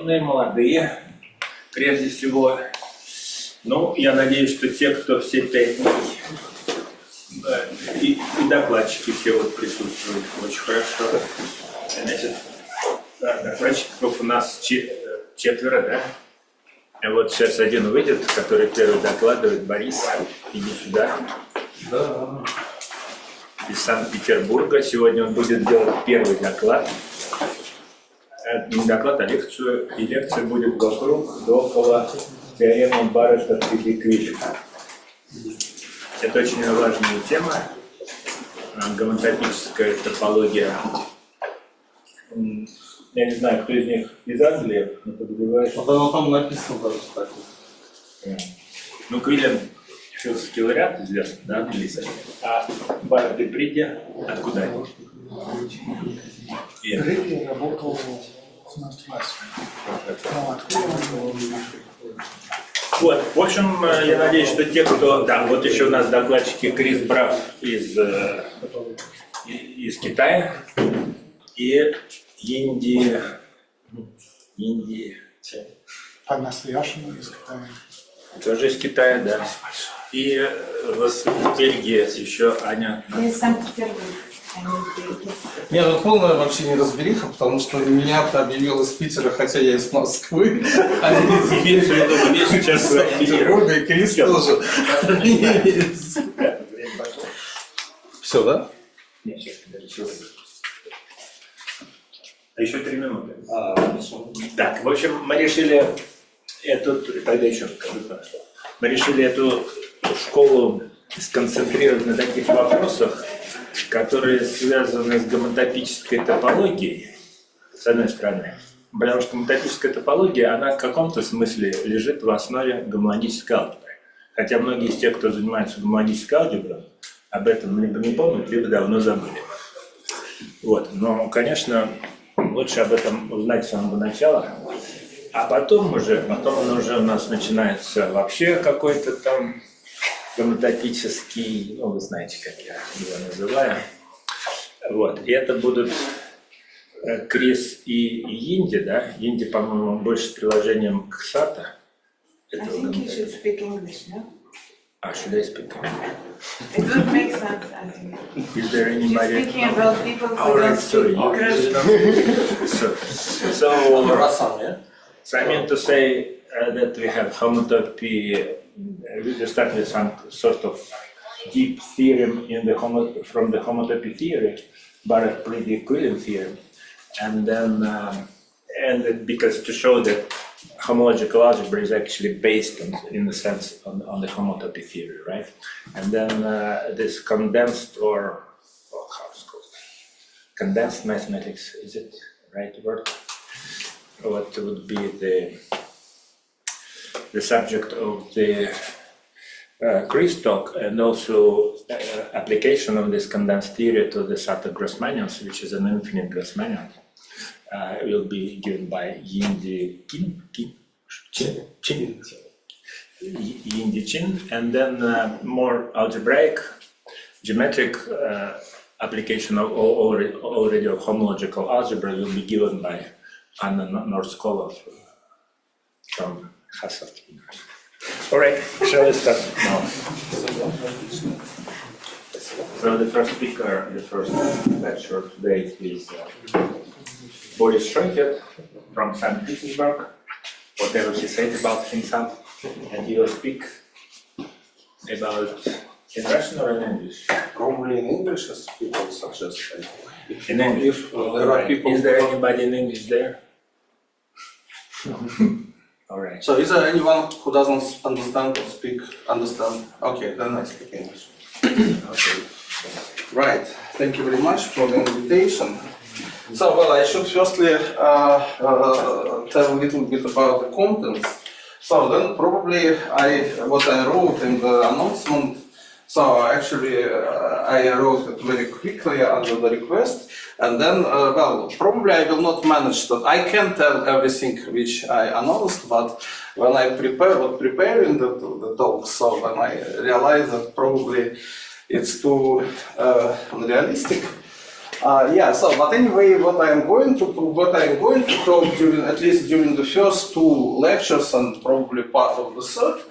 юные, молодые, прежде всего. Ну, я надеюсь, что те, кто все 5 дней, и докладчики все вот присутствуют очень хорошо. Значит, докладчиков у нас 4, да? Вот сейчас один выйдет, который первый докладывает. Борис, иди сюда. Да. Из Санкт-Петербурга. Сегодня он будет делать первый доклад. Не доклад, а лекцию. И лекция будет вокруг, до около теоремы Баррета-Квилля. Это очень важная тема. Гомотопическая топология. Я не знаю, кто из них из Англии, но подозреваешь. А там написано даже так. Ну, Квиллен философский лауреат, известный, да, английский. А Баррет и Приди откуда они? Приди работал в Норд-Весте. Вот, в общем, я надеюсь, что те, кто... Да, вот еще у нас докладчики Крис Браф из Китая и Инди... По-настоящему из Китая. Тоже из Китая, да. И вот в Бельгии еще Аня. Из Санкт-Петербурга. Нет, ну полная вообще не разбериха, потому что меня-то объявил из Питера, хотя я из Москвы, а не из Петербурга, и Крис тоже. Все, да? Нет, сейчас, подожди. А еще 3 минуты. Так, в общем, мы решили тогда еще скажу, мы решили эту школу сконцентрировать на таких вопросах, которые связаны с гомотопической топологией, с одной стороны. Потому что гомотопическая топология, она в каком-то смысле лежит в основе гомологической алгебры. Хотя многие из тех, кто занимается гомологической алгеброй, об этом либо не помнят, либо давно забыли. Вот. Но, конечно, лучше об этом узнать с самого начала. А потом уже у нас начинается вообще какой-то там гомотопический, ну, вы знаете, как я его называю. Вот. И это будут Крис и Инди, да? Инди, по-моему, больше с приложением к SATA. I think you should speak English, no? Should I speak English? It would make sense, I think. Is there anybody? You're speaking about people who don't speak English. So I mean to say that we have homotopy. We start with some sort of deep theorem from the homotopy theory, Barrett-Pridy-Quillen theorem, and then because to show that homological algebra is actually based in a sense on the homotopy theory, right? And then this condensed or how it's called, condensed mathematics, is it the right word? What would be the subject of the Chris talk, and also application of this condensed theory to the SATA Grassmannians, which is an infinite Grassmannian, will be given by Yindi Chin, and then more algebraic, geometric application of already of homological algebra will be given by Anna Norskova from Hasselt University. All right, shall we start now? So the first speaker, the first lecturer today is Boris Schroeder from St. Petersburg. Whatever he said about himself, and he will speak about in Russian or in English? Probably in English, as people suggest. In English. There are people. Is there anybody in English there? All right. So is there anyone who doesn't understand or understand? Okay, then I speak English. Okay. Right. Thank you very much for the invitation. So, well, I should firstly tell a little bit about the contents. So then probably what I wrote in the announcement. So actually I wrote it very quickly under the request, and then well, probably I will not manage that. I can tell everything which I announced, but when I was preparing the talk, so when I realized that probably it's too unrealistic, Yeah, so but anyway, what I am going to talk during, at least during the first two lectures and probably part of the third,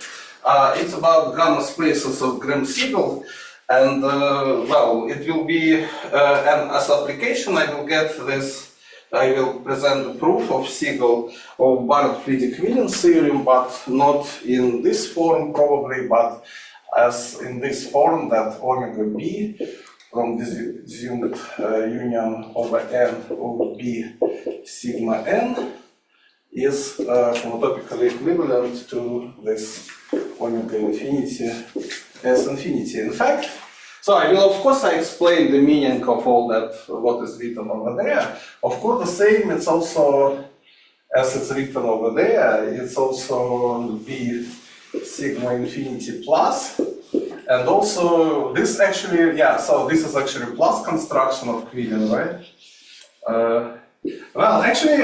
it's about gamma spaces of Gрэма Sигала, and well, it will be and as application I will get this. I will present the proof of Sигала of Barrett-Friedrich-Williams theorem, but not in this form probably, but as in this form that omega b from this unit union over n over b sigma n is homotopically equivalent to this omega infinity as infinity. In fact, so I will, of course, I explain the meaning of all that, what is written over there. Of course, the same, it's also, as it's written over there, it's also b sigma infinity plus. And also, this actually, yeah, so this is actually plus construction of Quillen, right? Well, actually,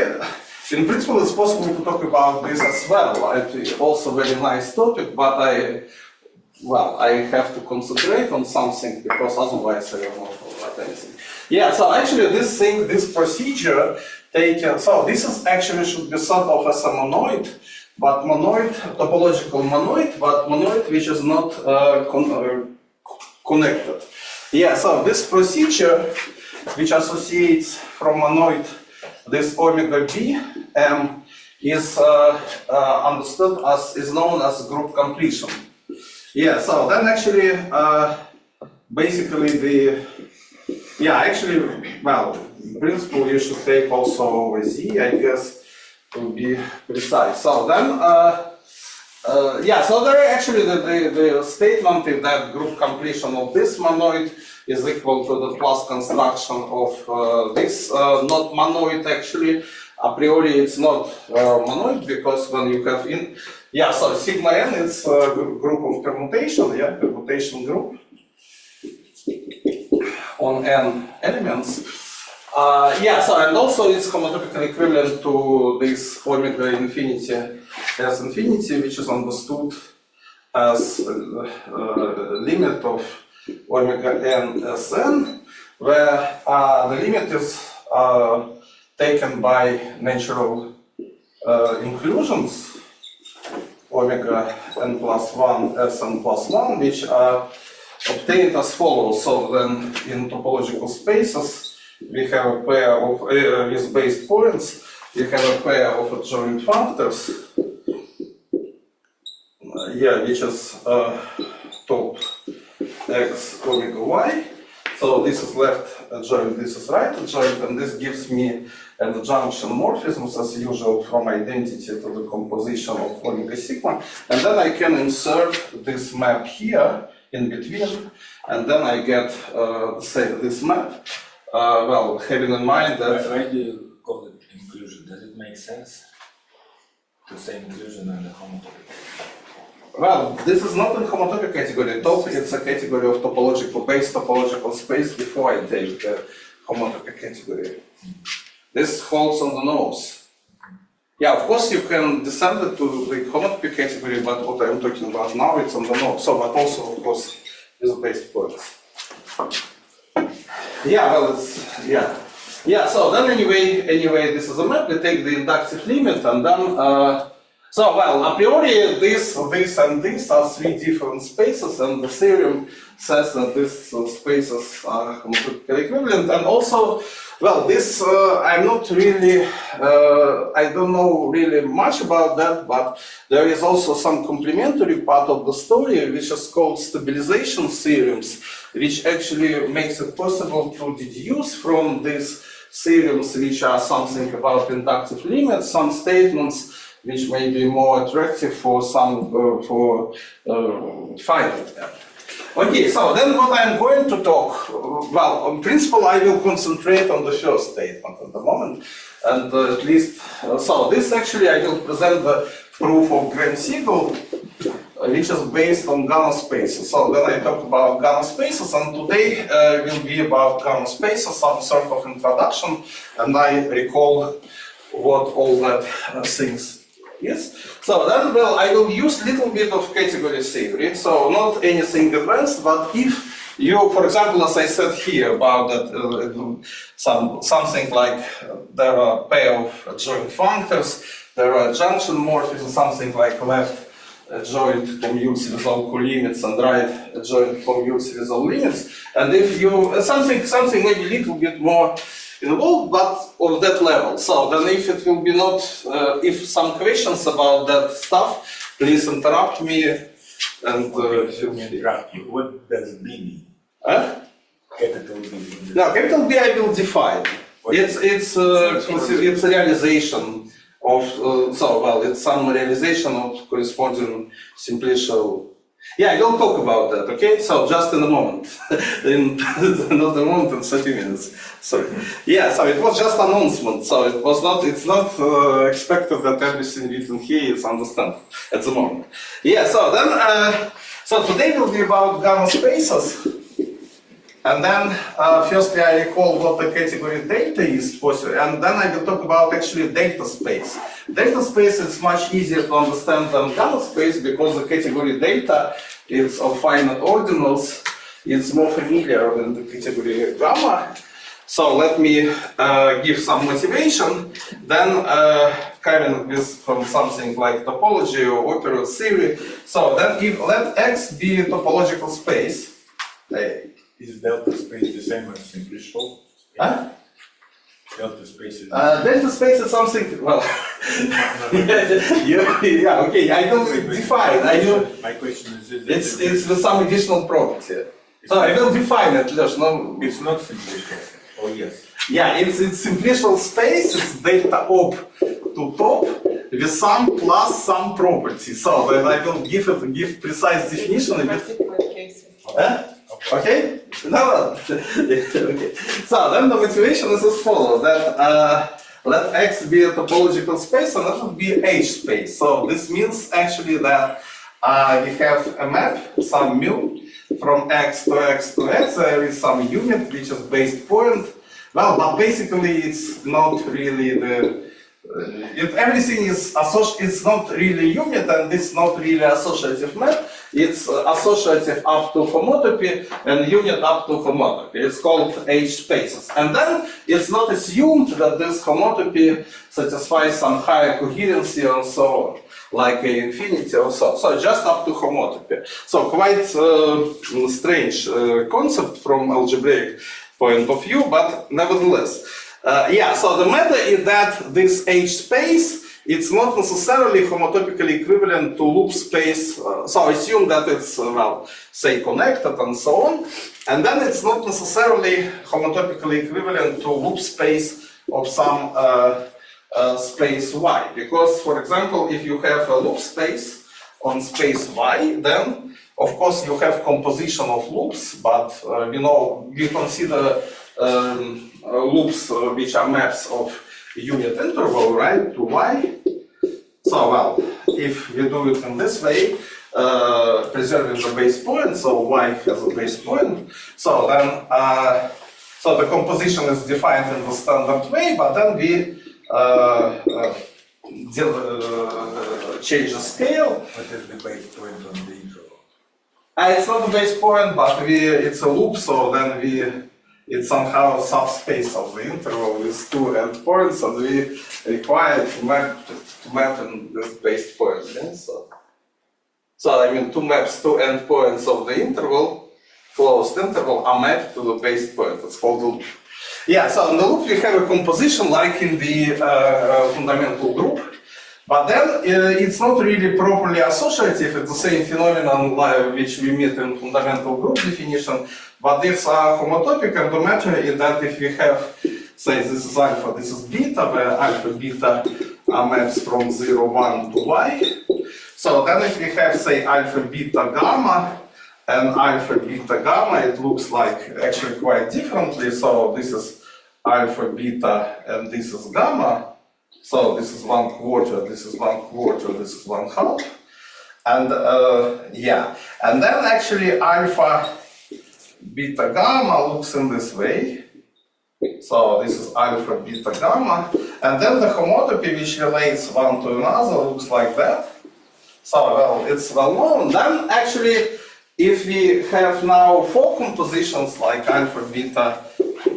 in principle, it's possible to talk about this as well. It's also a very nice topic, but I have to concentrate on something because otherwise I don't know about anything. Yeah, so actually this thing, this procedure taken, so this is actually should be thought of as a monoid, but monoid, topological monoid, but monoid which is not connected. Yeah, so this procedure which associates from monoid this omega b m is understood as, is known as group completion. Yeah, so then actually, basically the, yeah, actually, well, in principle you should take also over z, I guess, to be precise. So then, yeah, so there actually the statement is that group completion of this monoid is equal to the plus construction of this not monoid actually. A priori it's not monoid because when you have in, yeah, so sigma n is a group of permutation, yeah, permutation group on n elements. Yeah, so and also it's homotopically equivalent to this omega infinity as infinity, which is understood as limit of omega n as n, where the limit is taken by natural inclusions omega n plus 1 s n plus 1, which are obtained as follows. So then in topological spaces we have a pair of with based points, we have a pair of adjoint factors, yeah, which is top x omega y. So this is left adjoint, this is right adjoint, and this gives me an adjunction morphisms as usual from identity to the composition of omega sigma. And then I can insert this map here in between, and then I get say this map. Well, having in mind that. Why do you call it inclusion? Does it make sense to say inclusion in the homotopic? Well, this is not in homotopic category. Top, it's a category of topological base topological space before I take the homotopic category. This holds on the nose. Yeah, of course you can descend it to the homotopic category, but what I'm talking about now, it's on the nose. So, but also, of course, with based points. Yeah, well, it's, yeah. Yeah, so then anyway, this is a map. We take the inductive limit and then, so, well, a priori, this, and this are three different spaces, and the theorem says that these spaces are homotopic equivalent. And also, well, this, I'm not really, I don't know really much about that, but there is also some complementary part of the story, which is called stabilization theorems, which actually makes it possible to deduce from these theorems, which are something about inductive limits, some statements which may be more attractive for some, finding them. Okay, so then what I'm going to talk, well, in principle I will concentrate on the first statement at the moment, and at least, so this actually I will present the proof of Gрэма Sигала, which is based on gamma spaces. So then I talk about gamma spaces, and today will be about gamma spaces, some sort of introduction, and I recall what all that things is. So then, well, I will use a little bit of category theory, so not anything advanced, but if you, for example, as I said here about that, something like there are a pair of adjoint functors, there are adjunction morphisms, something like left adjoint commutes with all co-limits and right adjoint commutes with all limits. And if you something maybe a little bit more involved, but of that level. So then, if it will be not, if some questions about that stuff, please interrupt me. And Interrupt you. What does B mean? Capital B. No, capital B I will define. It's a realization of it's some realization of corresponding simplicial. Yeah, I will talk about that. Okay, so just in a moment, not a moment, in 30 minutes. Sorry. Yeah, so it was just announcement. So it was not. It's not expected that everything written here is understood at the moment. Yeah. So then, so today will be about gamma spaces. And then, firstly, I recall what the category data is, and then I will talk about actually data space. Data space is much easier to understand than gamma space because the category data is of finite ordinals. It's more familiar than the category gamma. So let me give some motivation. Then, coming with from something like topology or operator theory. So then, if let X be a topological space. Is delta space the same as simplicial? Huh? Delta space is... delta space is something, well, yeah, okay, I don't define, I do, My question is... it's with some additional property. So I will define it, there's no... It's not simplicial. Oh, yes. Yeah, it's simplicial space, it's delta op to top with some plus some property. So then I will give precise definition. Okay? No. Okay. So then the motivation is as follows, that let X be a topological space and that would be H space. So this means actually that we have a map, some mu, from X to X to X, there is some unit which is based point. Well, but basically it's not really the... everything is it's not really unit and it's not really associative map. It's associative up to homotopy and unit up to homotopy. It's called H spaces. And then it's not assumed that this homotopy satisfies some higher coherency and so on, like a infinity or so. So just up to homotopy. So quite strange concept from algebraic point of view, but nevertheless. Yeah, so the matter is that this H space, it's not necessarily homotopically equivalent to loop space. So assume that it's, well, say connected and so on. And then it's not necessarily homotopically equivalent to loop space of some space Y. Because, for example, if you have a loop space on space Y, then, of course, you have composition of loops, but, we consider loops which are maps of unit interval, right, to Y. So, well, if we do it in this way, preserving the base point, so Y has a base point, so then, so the composition is defined in the standard way, but then we change the scale. What is the base point on the interval? It's not the base point, but it's a loop, so then it's somehow subspace of the interval with two endpoints, and we require to map in this base point. Yeah? So I mean, two endpoints of the interval, closed interval, are mapped to the base point. It's called the loop. Yeah, so in the loop we have a composition like in the fundamental group, but then it's not really properly associative. It's the same phenomenon which we meet in fundamental group definition. But it's homotopic, and the matter is that if we have, say, this is alpha, this is beta, where alpha, beta are maps from 0, 1 to Y. So then if we have, say, alpha, beta, gamma, and alpha, beta, gamma, it looks like actually quite differently. So this is alpha, beta, and this is gamma. So this is 1/4, this is 1/4, this is 1/2. And yeah, and then actually alpha, beta, gamma looks in this way. So this is alpha, beta, gamma. And then the homotopy which relates one to another looks like that. So, well, it's well known. Then actually if we have now 4 compositions like alpha, beta,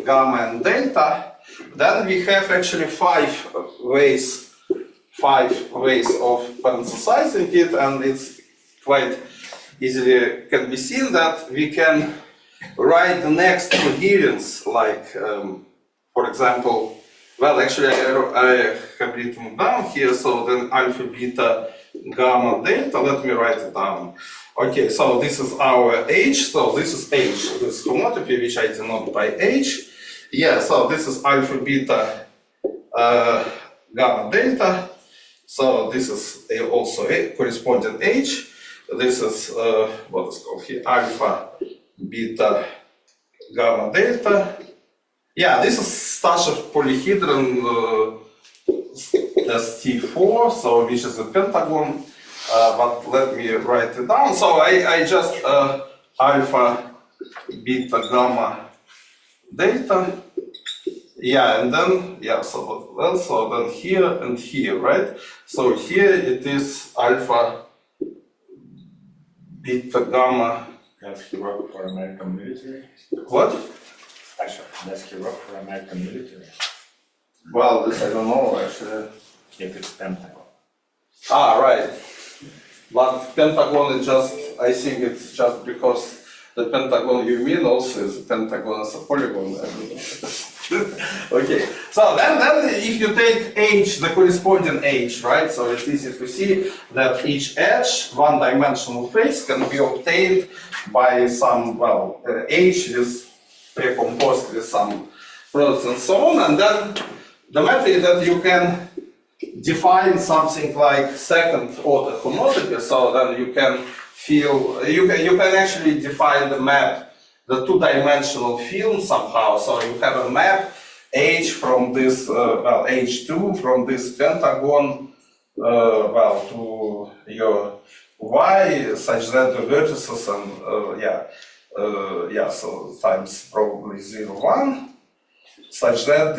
gamma, and delta, then we have actually 5 ways of parenthesizing it, and it's quite easily can be seen that we can write the next coherence, like, for example, well, actually I have written down here, so then alpha, beta, gamma, delta, let me write it down. Okay, so this is our H, so this is H, this homotopy, which I denote by H. Yeah, so this is alpha, beta, gamma, delta. So this is also a corresponding H. This is what is called here alpha, beta, gamma, delta. Yeah, this is Stashev polyhedron ST4, so which is a pentagon. But let me write it down. So I just alpha, beta, gamma, delta. Yeah, and then so then here and here, right? So here it is alpha, beta, gamma. Does he work for American military? What? Does he work for American military? Well, this I don't know actually. If it's Pentagon. Ah, right. But pentagon is just, I think it's just because the pentagon you mean also is a pentagon as a polygon. Okay, so then if you take H, the corresponding H, right? So it's easy to see that each edge, one-dimensional face, can be obtained by some, well, H is precomposed with some products and so on. And then the matter is that you can define something like second-order homotopy. So then you can you can actually define the map, the two-dimensional film somehow. So you have a map H from this, well, H2 from this pentagon, well, to your Y, such that the vertices and so times probably 0, 1, such that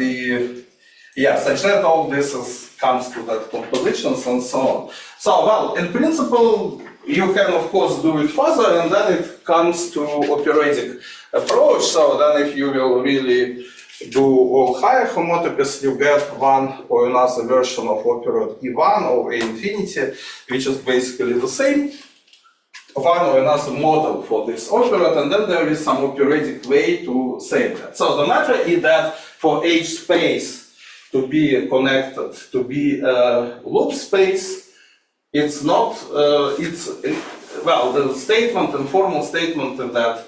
such that all this comes to that compositions and so on. So, well, in principle, you can of course do it further, and then it comes to operatic approach. So then if you will really do all higher homotopies, you get one or another version of operand E1 or A infinity, which is basically the same, one or another model for this operand, and then there is some operatic way to say that. So the matter is that for H space to be connected, to be a loop space, it's not, well, the statement, informal statement that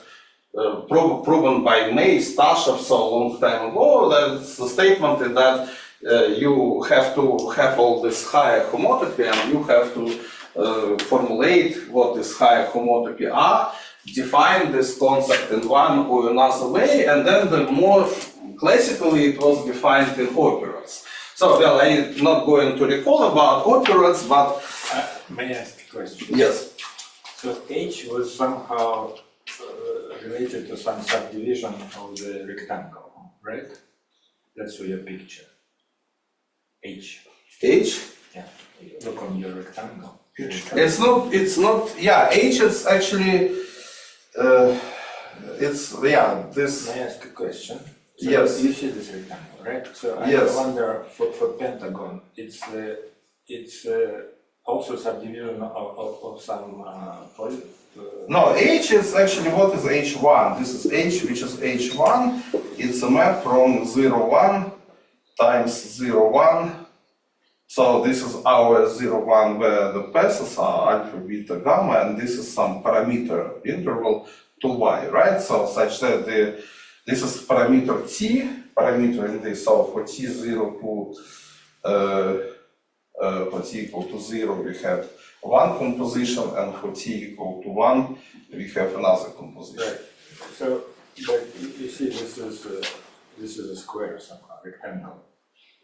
proven by May, Stashev, so a long time ago, that's the statement that you have to have all this higher homotopy, and you have to formulate what this higher homotopy are, define this concept in one or another way, and then the more classically it was defined in operands. So, well, I'm not going to recall about operands, but... May I ask a question? Yes. So H was somehow related to some subdivision of the rectangle, right? That's your picture. H. H? Yeah. Look on your rectangle. It's not, yeah, H is actually, this... May I ask a question? So yes. You see this rectangle, right? So I yes. wonder, for pentagon, it's also subdivision of some poly. No, H is actually, what is H1? This is H, which is H1. It's a map from 0, 1 times 0, 1. So this is our 0, 1 where the passes are alpha, beta, gamma, and this is some parameter interval to Y, right? So such that this is parameter T, parameter in this, so for T0 for T equal to 0 we have one composition, and for T equal to 1 we have another composition. Right. So, but you see this is a square somehow, rectangle.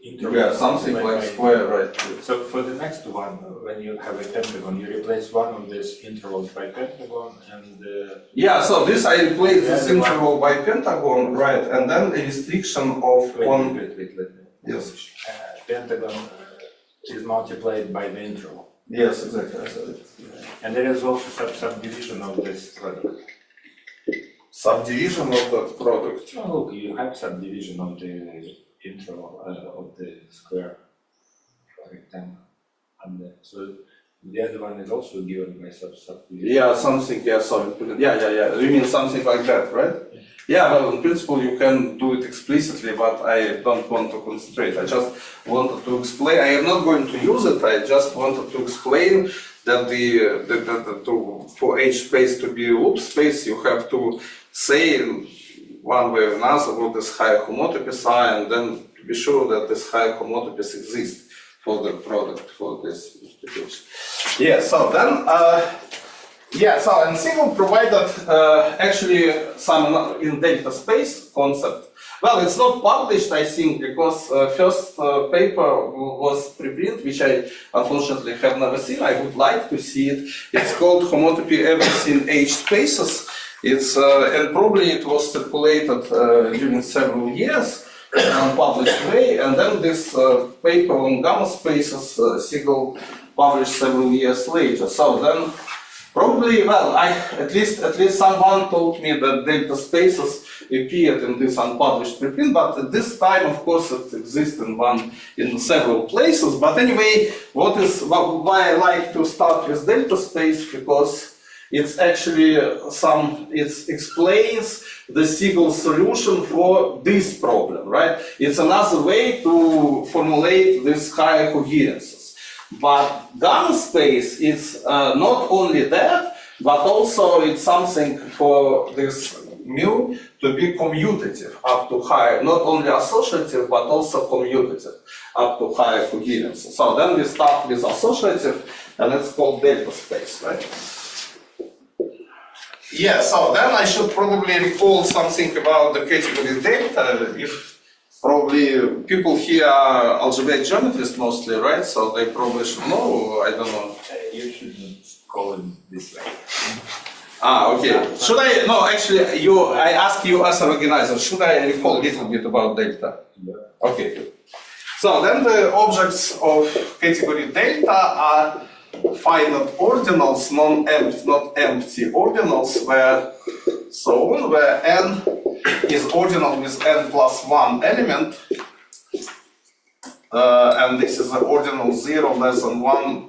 Yeah, something like square, right? So for the next one, when you have a pentagon, you replace one of these intervals by pentagon, and yeah. So this I replace this interval by pentagon, right? And then a restriction of wait, let me. Yes. Pentagon is multiplied by the interval. Yes, exactly. I said it. And there is also subdivision of this product. Subdivision of that product. Oh, look, you have subdivision of the interval of the square rectangle. And so the other one is also given by subdivision. Yeah, something, yeah, so, yeah. You mean something like that, right? Yeah, well, in principle you can do it explicitly, but I don't want to concentrate. I just wanted to explain. I am not going to use it. I just wanted to explain that for H space to be a loop space, you have to say one way or another what this higher homotopes are, and then to be sure that this higher homotopes exist for the product for this multiplication. Yeah, so then, and Sigal provided actually some in delta space concept. Well, it's not published, I think, because first paper was preprint, which I unfortunately have never seen. I would like to see it. It's called Homotopy Everything H Spaces. It's and probably it was circulated during several years in an unpublished way, and then this paper on gamma spaces Sigal published several years later. So then probably, well, at least someone told me that delta spaces appeared in this unpublished preprint, but at this time, of course, it exists in several places. But anyway, why I like to start with delta space, because it's actually it explains the Sigal solution for this problem, right? It's another way to formulate these higher coherences. But gamma space is not only that, but also it's something for this mu to be commutative up to higher, not only associative, but also commutative up to higher coherence. So then we start with associative, and it's called delta space, right? Yeah, so then I should probably recall something about the category delta. If probably people here are algebraic geometrists mostly, right? So they probably should know, I don't know. You shouldn't call it this way. Ah, okay. Should I, no, actually, I ask you as an organizer, should I recall a little bit about delta? Yeah. Okay, good. So then the objects of category delta are finite ordinals, not empty ordinals, where n is ordinal with n plus 1 element, and this is an ordinal 0 less than 1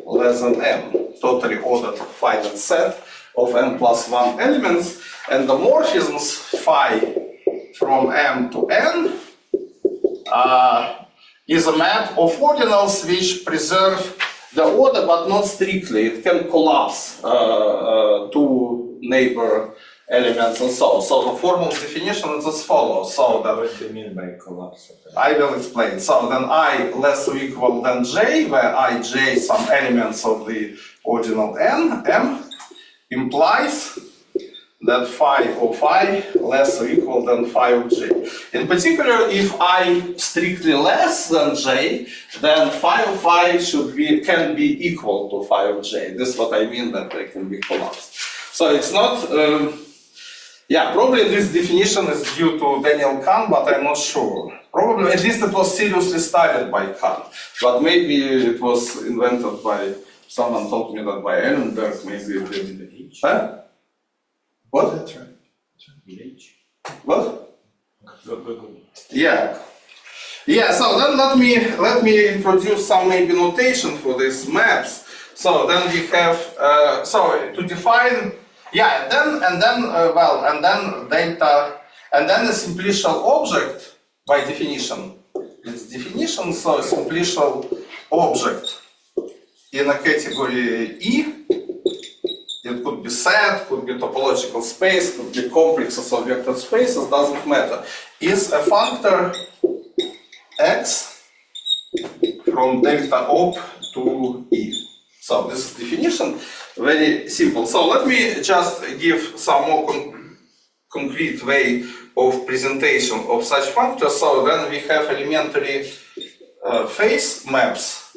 less than n, totally ordered finite set of n plus 1 elements, and the morphisms phi from m to n is a map of ordinals which preserve the order, but not strictly. It can collapse two neighbor elements and so on. So the formal definition is as follows. So that What do you mean by collapse? I will explain. So then I less or equal than j, where ij some elements of the ordinal n, m, implies that phi of I less or equal than phi of j. In particular, if I strictly less than j, then phi of I can be equal to phi of j. This is what I mean that they can be collapsed. So it's not, probably this definition is due to Daniel Kahn, but I'm not sure. Probably, at least it was seriously studied by Kahn, but maybe it was invented by, someone told me that by Ehrenberg, maybe it didn't. Huh? What? That's right. What? Go. Yeah. So then let me introduce some maybe notation for these maps. So then we have to define and then delta, and then the simplicial object by definition. Its definition, so a simplicial object in a category E. It could be set, could be topological space, could be complexes of vector spaces, doesn't matter. Is a functor x from delta op to E. So this is definition, very simple. So let me just give some more concrete way of presentation of such functors. So then we have elementary phase maps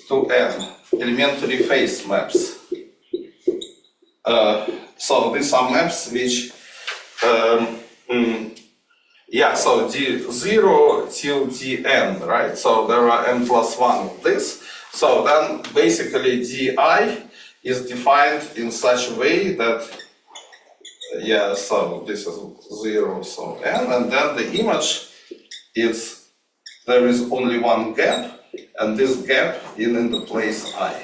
to n, elementary phase maps. So these are maps which, so d0 till dn, right? So there are n plus 1 of this. So then basically di is defined in such a way that, so this is 0, so n, and then the image is, there is only one gap, and this gap is in the place I.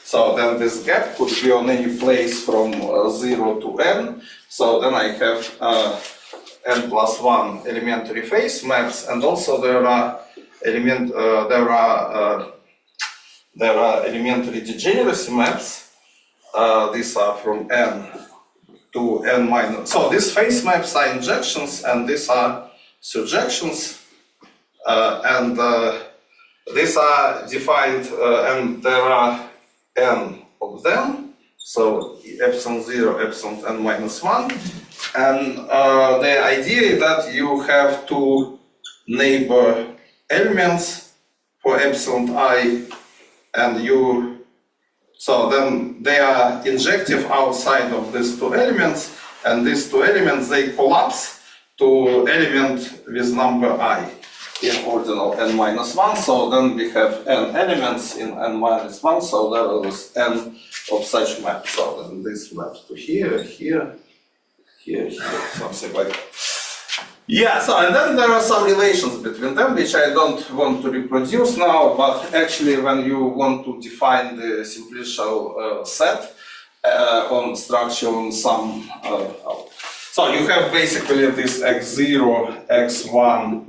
So then this gap could be on any place from 0 to n. So then I have n plus 1 elementary phase maps, and also there are elementary degeneracy maps. These are from n to n minus. So these phase maps are injections, and these are surjections, and these are defined, and there are n of them. So epsilon 0, epsilon n minus 1, and the idea is that you have two neighbor elements for epsilon I, and so then they are injective outside of these two elements, and these two elements, they collapse to element with number I in ordinal n minus 1. So then we have n elements in n minus 1, so there is n of such maps. So then this maps to here, here, here, here, something like that. So and then there are some relations between them, which I don't want to reproduce now, but actually when you want to define the simplicial set on structure on some, so you have basically this x0, x1,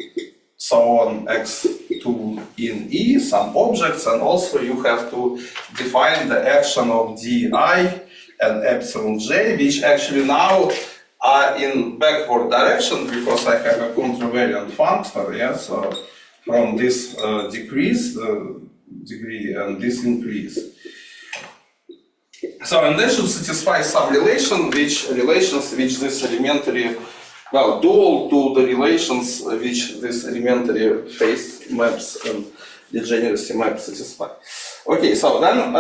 so on, x2 in E, some objects, and also you have to define the action of di and epsilon j, which actually now are in backward direction because I have a contravariant functor, so from this decrease degree and this increase. So and they should satisfy some relations which this elementary, well, dual to the relations which this elementary phase maps and degeneracy maps satisfy. Okay, so then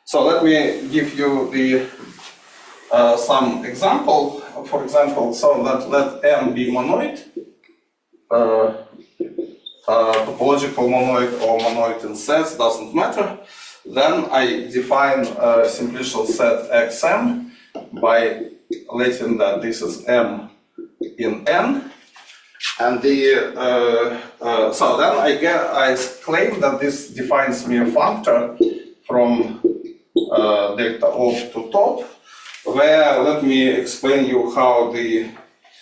so let me give you the some example. For example, so let M be monoid, topological monoid or monoid in sets, doesn't matter. Then I define a simplicial set Xm by letting that this is M in N, and so then I claim that this defines me a functor from delta off to top, where let me explain you how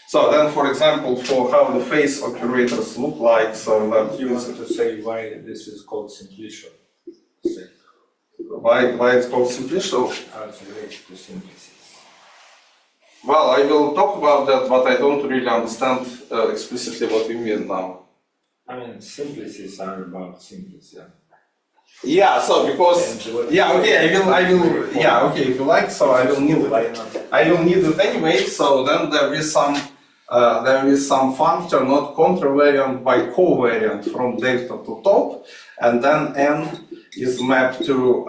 so then for example for how the phase operators look like. So that You wanted to say why this is called simplicial. Why it's called simplicial? How it's related to simplices. Well, I will talk about that, but I don't really understand explicitly what you mean now. I mean, simplices are about simplices. So because okay, I will if you like, so I will need it. I will need it anyway. So then there is some functor not contravariant by covariant from delta to top, and then n is mapped to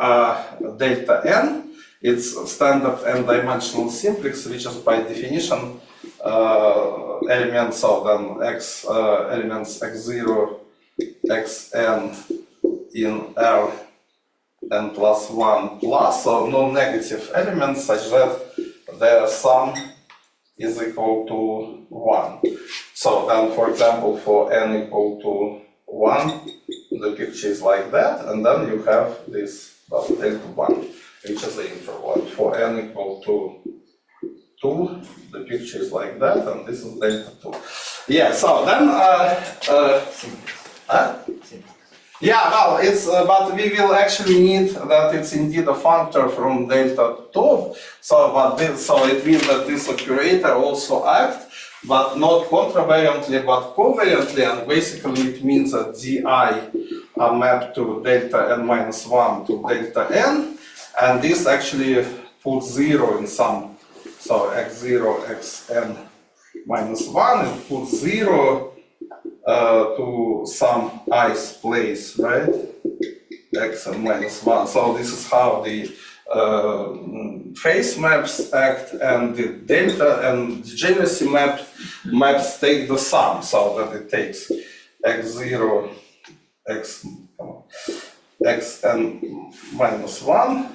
delta n. It's standard n-dimensional simplex, which is by definition elements of then elements x0, xn in R n plus 1 plus, so non-negative elements such that their sum is equal to 1. So then, for example, for n equal to 1, the picture is like that, and then you have this delta 1, which is the interval. For n equal to 2, the picture is like that, and this is delta 2. So then, well, it's but we will actually need that it's indeed a functor from delta to top. So it means that this operator also acts, but not contravariantly, but covariantly, and basically it means that di are mapped to delta n minus 1 to delta n, and this actually puts 0 in some. So x0, xn minus 1, it puts 0 to some i's place, right? Xn minus 1. So this is how the phase maps act, and the delta and degeneracy maps take the sum, so that it takes x0, xn minus 1,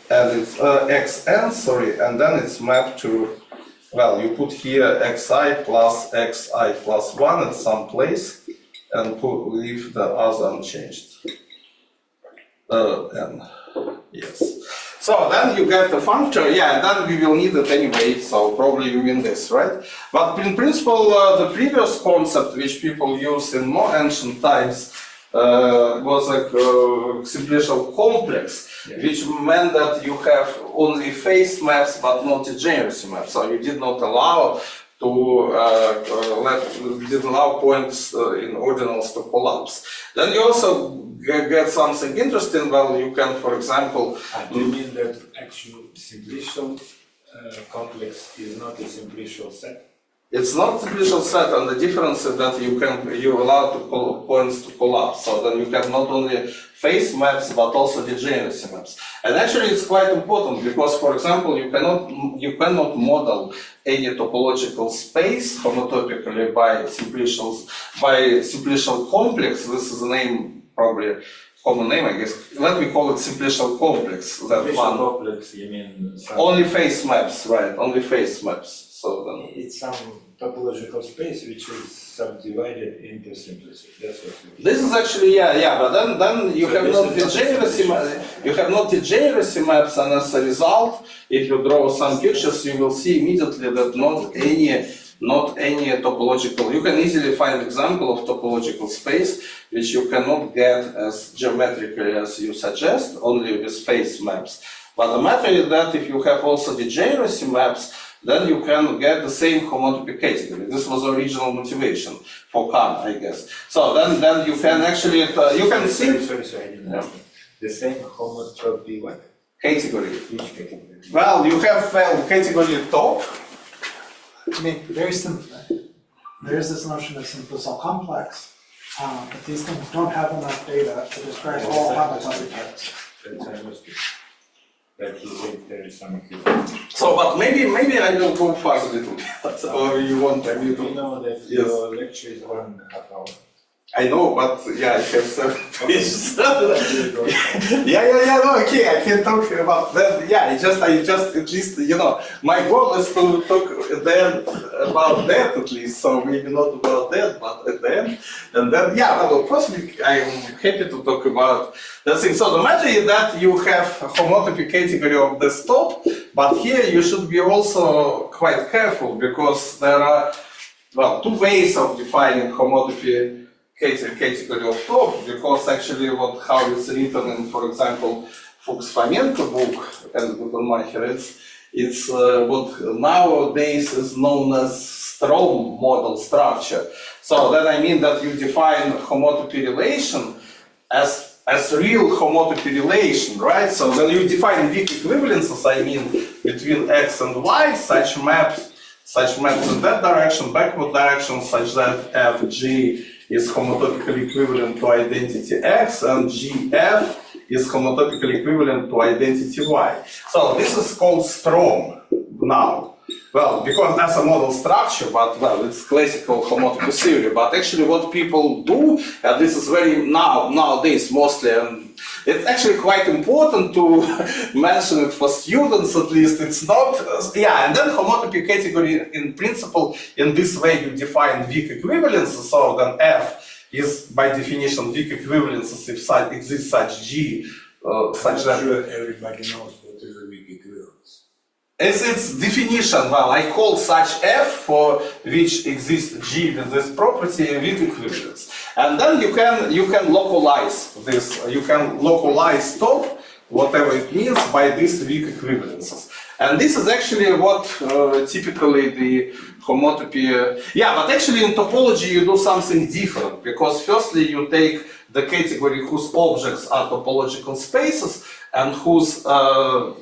and it's xn, sorry, and then it's mapped to, well, you put here xi plus 1 at some place, and leave the other unchanged. N, yes. So then you get the functor, yeah, and then we will need it anyway, so probably you win this, right? But in principle, the previous concept which people used in more ancient times was a simplicial complex, which meant that you have only phase maps but not degeneracy maps. So you did not allow to didn't allow points in ordinals to collapse. Then you also get something interesting. Well, you can, for example, do you mean that actual simplicial complex is not a simplicial set? It's not a simplicial set, and the difference is that you allow points to collapse. So then you have not only phase maps but also degeneracy maps. And actually, it's quite important because, for example, you cannot model any topological space homotopically by simplicial complex. This is the name, probably common name, I guess. Let me call it simplicial complex. That one. Complex, you mean? Only phase maps, right? Only phase maps. So then it's some topological space which is subdivided into simplicity. That's what you mean. this is actually but then you have not degeneracy maps, and as a result, if you draw some pictures, you will see immediately that not any topological. You can easily find example of topological space which you cannot get as geometrically as you suggest, only with phase maps. But the matter is that if you have also degeneracy maps, then you can get the same homotopy category. This was the original motivation for Kant, I guess. So then you can actually, you can see... Sorry, I didn't understand. The same homotopy what? Category. Which category? Well, you have category top. I mean, very simply, there is this notion of simplicial complex, but these things don't have enough data to describe all homotopy types. That's understood. That he said there is some So, but maybe I will go fast a little bit. Or you want me to... You know that your lecture is 1.5 hours. I know, but yeah, I have 7 pages. no, okay, I can talk about that. Yeah, I just at least, my goal is to talk then about that at least, so maybe not about that, but at the end. And then, well, of course, I'm happy to talk about that thing. So the matter is that you have homotopy category of the stop, but here you should be also quite careful because there are, two ways of defining homotopy category of top, because actually how it's written in, for example, Fuchs-Fomenko book and Gutenmacher, it's what nowadays is known as Strom model structure. So then I mean that you define homotopy relation as real homotopy relation, right? So then you define weak equivalences, I mean, between x and y, such maps in that direction, backward direction, such that fg is homotopically equivalent to identity x, and gf is homotopically equivalent to identity y. So this is called Strom now. Well, because that's a model structure, but it's classical homotopy theory. But actually what people do, and this is very nowadays mostly, and it's actually quite important to mention it for students at least, it's not, and then homotopy category in principle, in this way you define weak equivalences, so then F is by definition weak equivalences if exists such G, such that... I'm sure everybody knows what is a weak equivalence. As its definition, I call such F for which exists G with this property a weak equivalence. And then you can localize this, you can localize top, whatever it means, by these weak equivalences. And this is actually what typically the homotopy... but actually in topology you do something different, because firstly you take the category whose objects are topological spaces and whose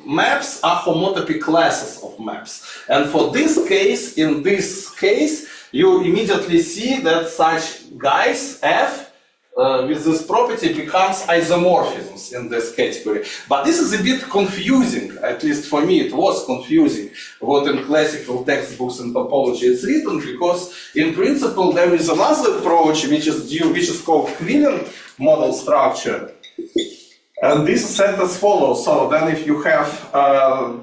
maps are homotopy classes of maps. And for this case, in this case, you immediately see that such guys, F, with this property becomes isomorphisms in this category. But this is a bit confusing, at least for me it was confusing, what in classical textbooks in topology is written, because in principle there is another approach which is called Quillen model structure. And this is said as follows. So then if you have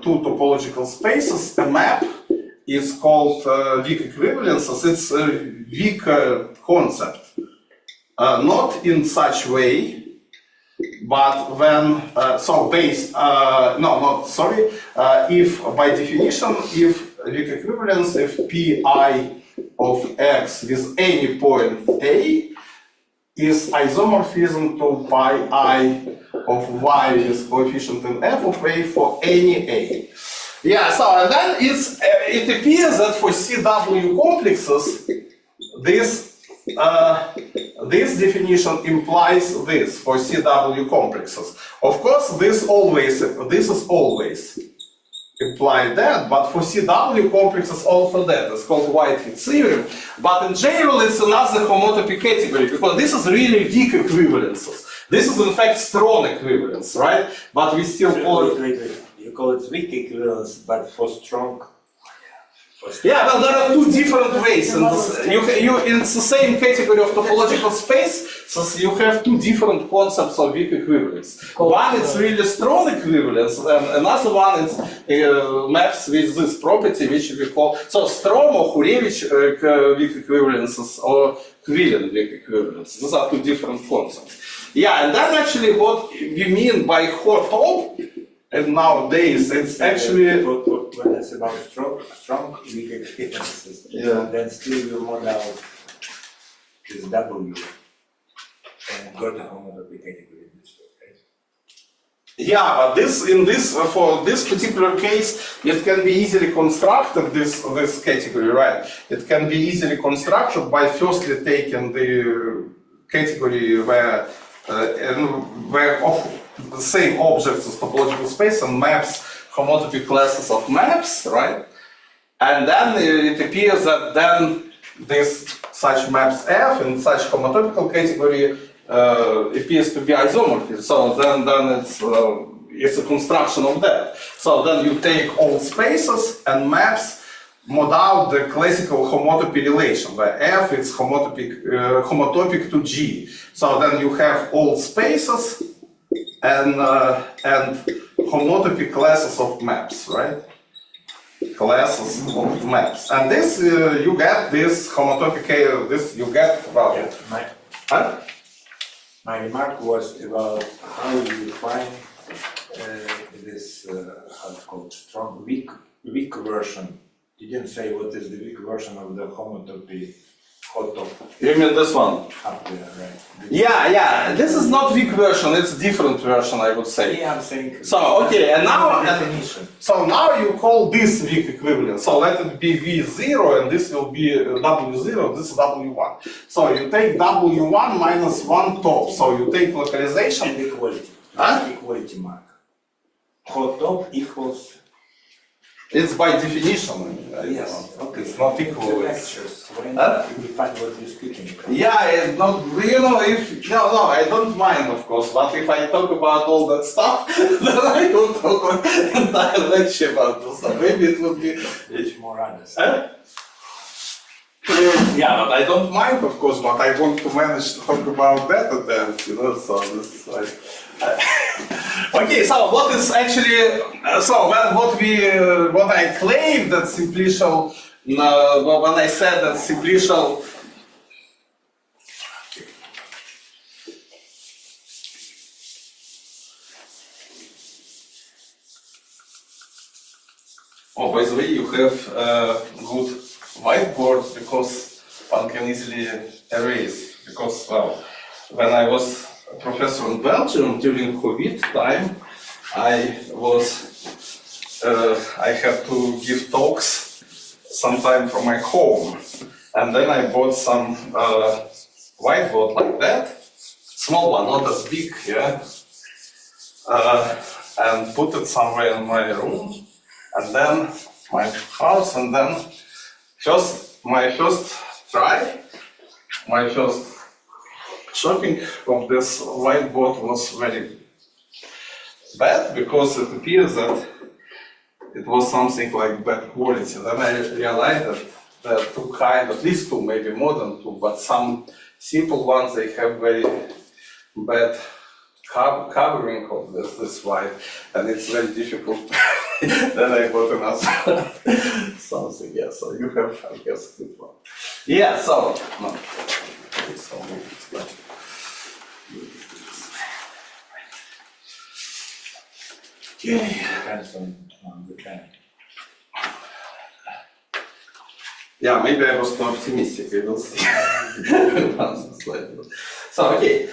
two topological spaces, a map is called weak equivalences. It's a weak concept. Not in such way, but when, if by definition, if weak equivalence, if pi of x with any point A is isomorphism to pi I of y with coefficient in f of a for any a. Yeah, so and then it appears that for CW complexes, this definition implies this for CW complexes. Of course, this is always implied that, but for CW complexes also that. It's called Whitehead theorem. But in general, it's another homotopy category because this is really weak equivalences. This is in fact strong equivalence, right? But we still call it. Wait. You call it weak equivalence, but for strong. Yeah, well, there are two different ways. And it's the same category of topological space, so you have two different concepts of weak equivalence. One is really strong equivalence, and another one is maps with this property, which we call Strom or Hurevich weak equivalences or Quillen weak equivalences. Those are two different concepts. Yeah, and then actually what we mean by hot top, and nowadays it's actually when it's about strong weak equivalences, then still you model this W and got a homotopy category in this way, right? Yeah, but for this particular case, it can be easily constructed, this category, right? It can be easily constructed by firstly taking the category where of the same objects as topological space and maps homotopy classes of maps, right? And then it appears that then such maps F in such homotopical category appears to be isomorphic. So then it's a construction of that. So then you take all spaces and maps mod out the classical homotopy relation where F is homotopic to G. So then you have all spaces and homotopy classes of maps, right? Classes of maps, and this you get this homotopy. You get about it. My remark was about how you define this how it's called strong weak version. You didn't say what is the weak version of the homotopy hot top. You mean this one? Up there, right? Yeah. This is not weak version. It's different version, I would say. Yeah, I'm saying. So okay, and now definition. So now you call this weak equivalent. So let it be V0, and this will be W0. This is W1. So you take W1 minus 1 top. So you take localization. And equality. Equality mark. Hot top equals. It's by definition. Yes. Okay. It's not equal. Lectures. When you define what you're speaking about. Yeah, it's not. No, I don't mind, of course. But if I talk about all that stuff, then I will talk an entire lecture about this stuff. Maybe it would be It's more honest. Yeah, but I don't mind, of course. But I want to manage to talk about that at the end, So this is like. Okay, so what is actually what I claimed that simplicial when I said that simplicial oh, by the way, you have a good whiteboard because one can easily erase because when I was a professor in Belgium during COVID time, I had to give talks sometime from my home, and then I bought some whiteboard like that, small one, not as big, and put it somewhere in my room, and then my house, and then my first shopping of this whiteboard was very bad because it appears that it was something like bad quality. Then I realized that there are two kinds, at least two, maybe more than two, but some simple ones, they have very bad covering of this slide, and it's very difficult. Then I got another something. Yeah, so you have, I guess, good one. Yeah, so no. Okay, so maybe it's better. Okay. Depends on the time. Yeah, maybe I was too optimistic. We will see. So okay.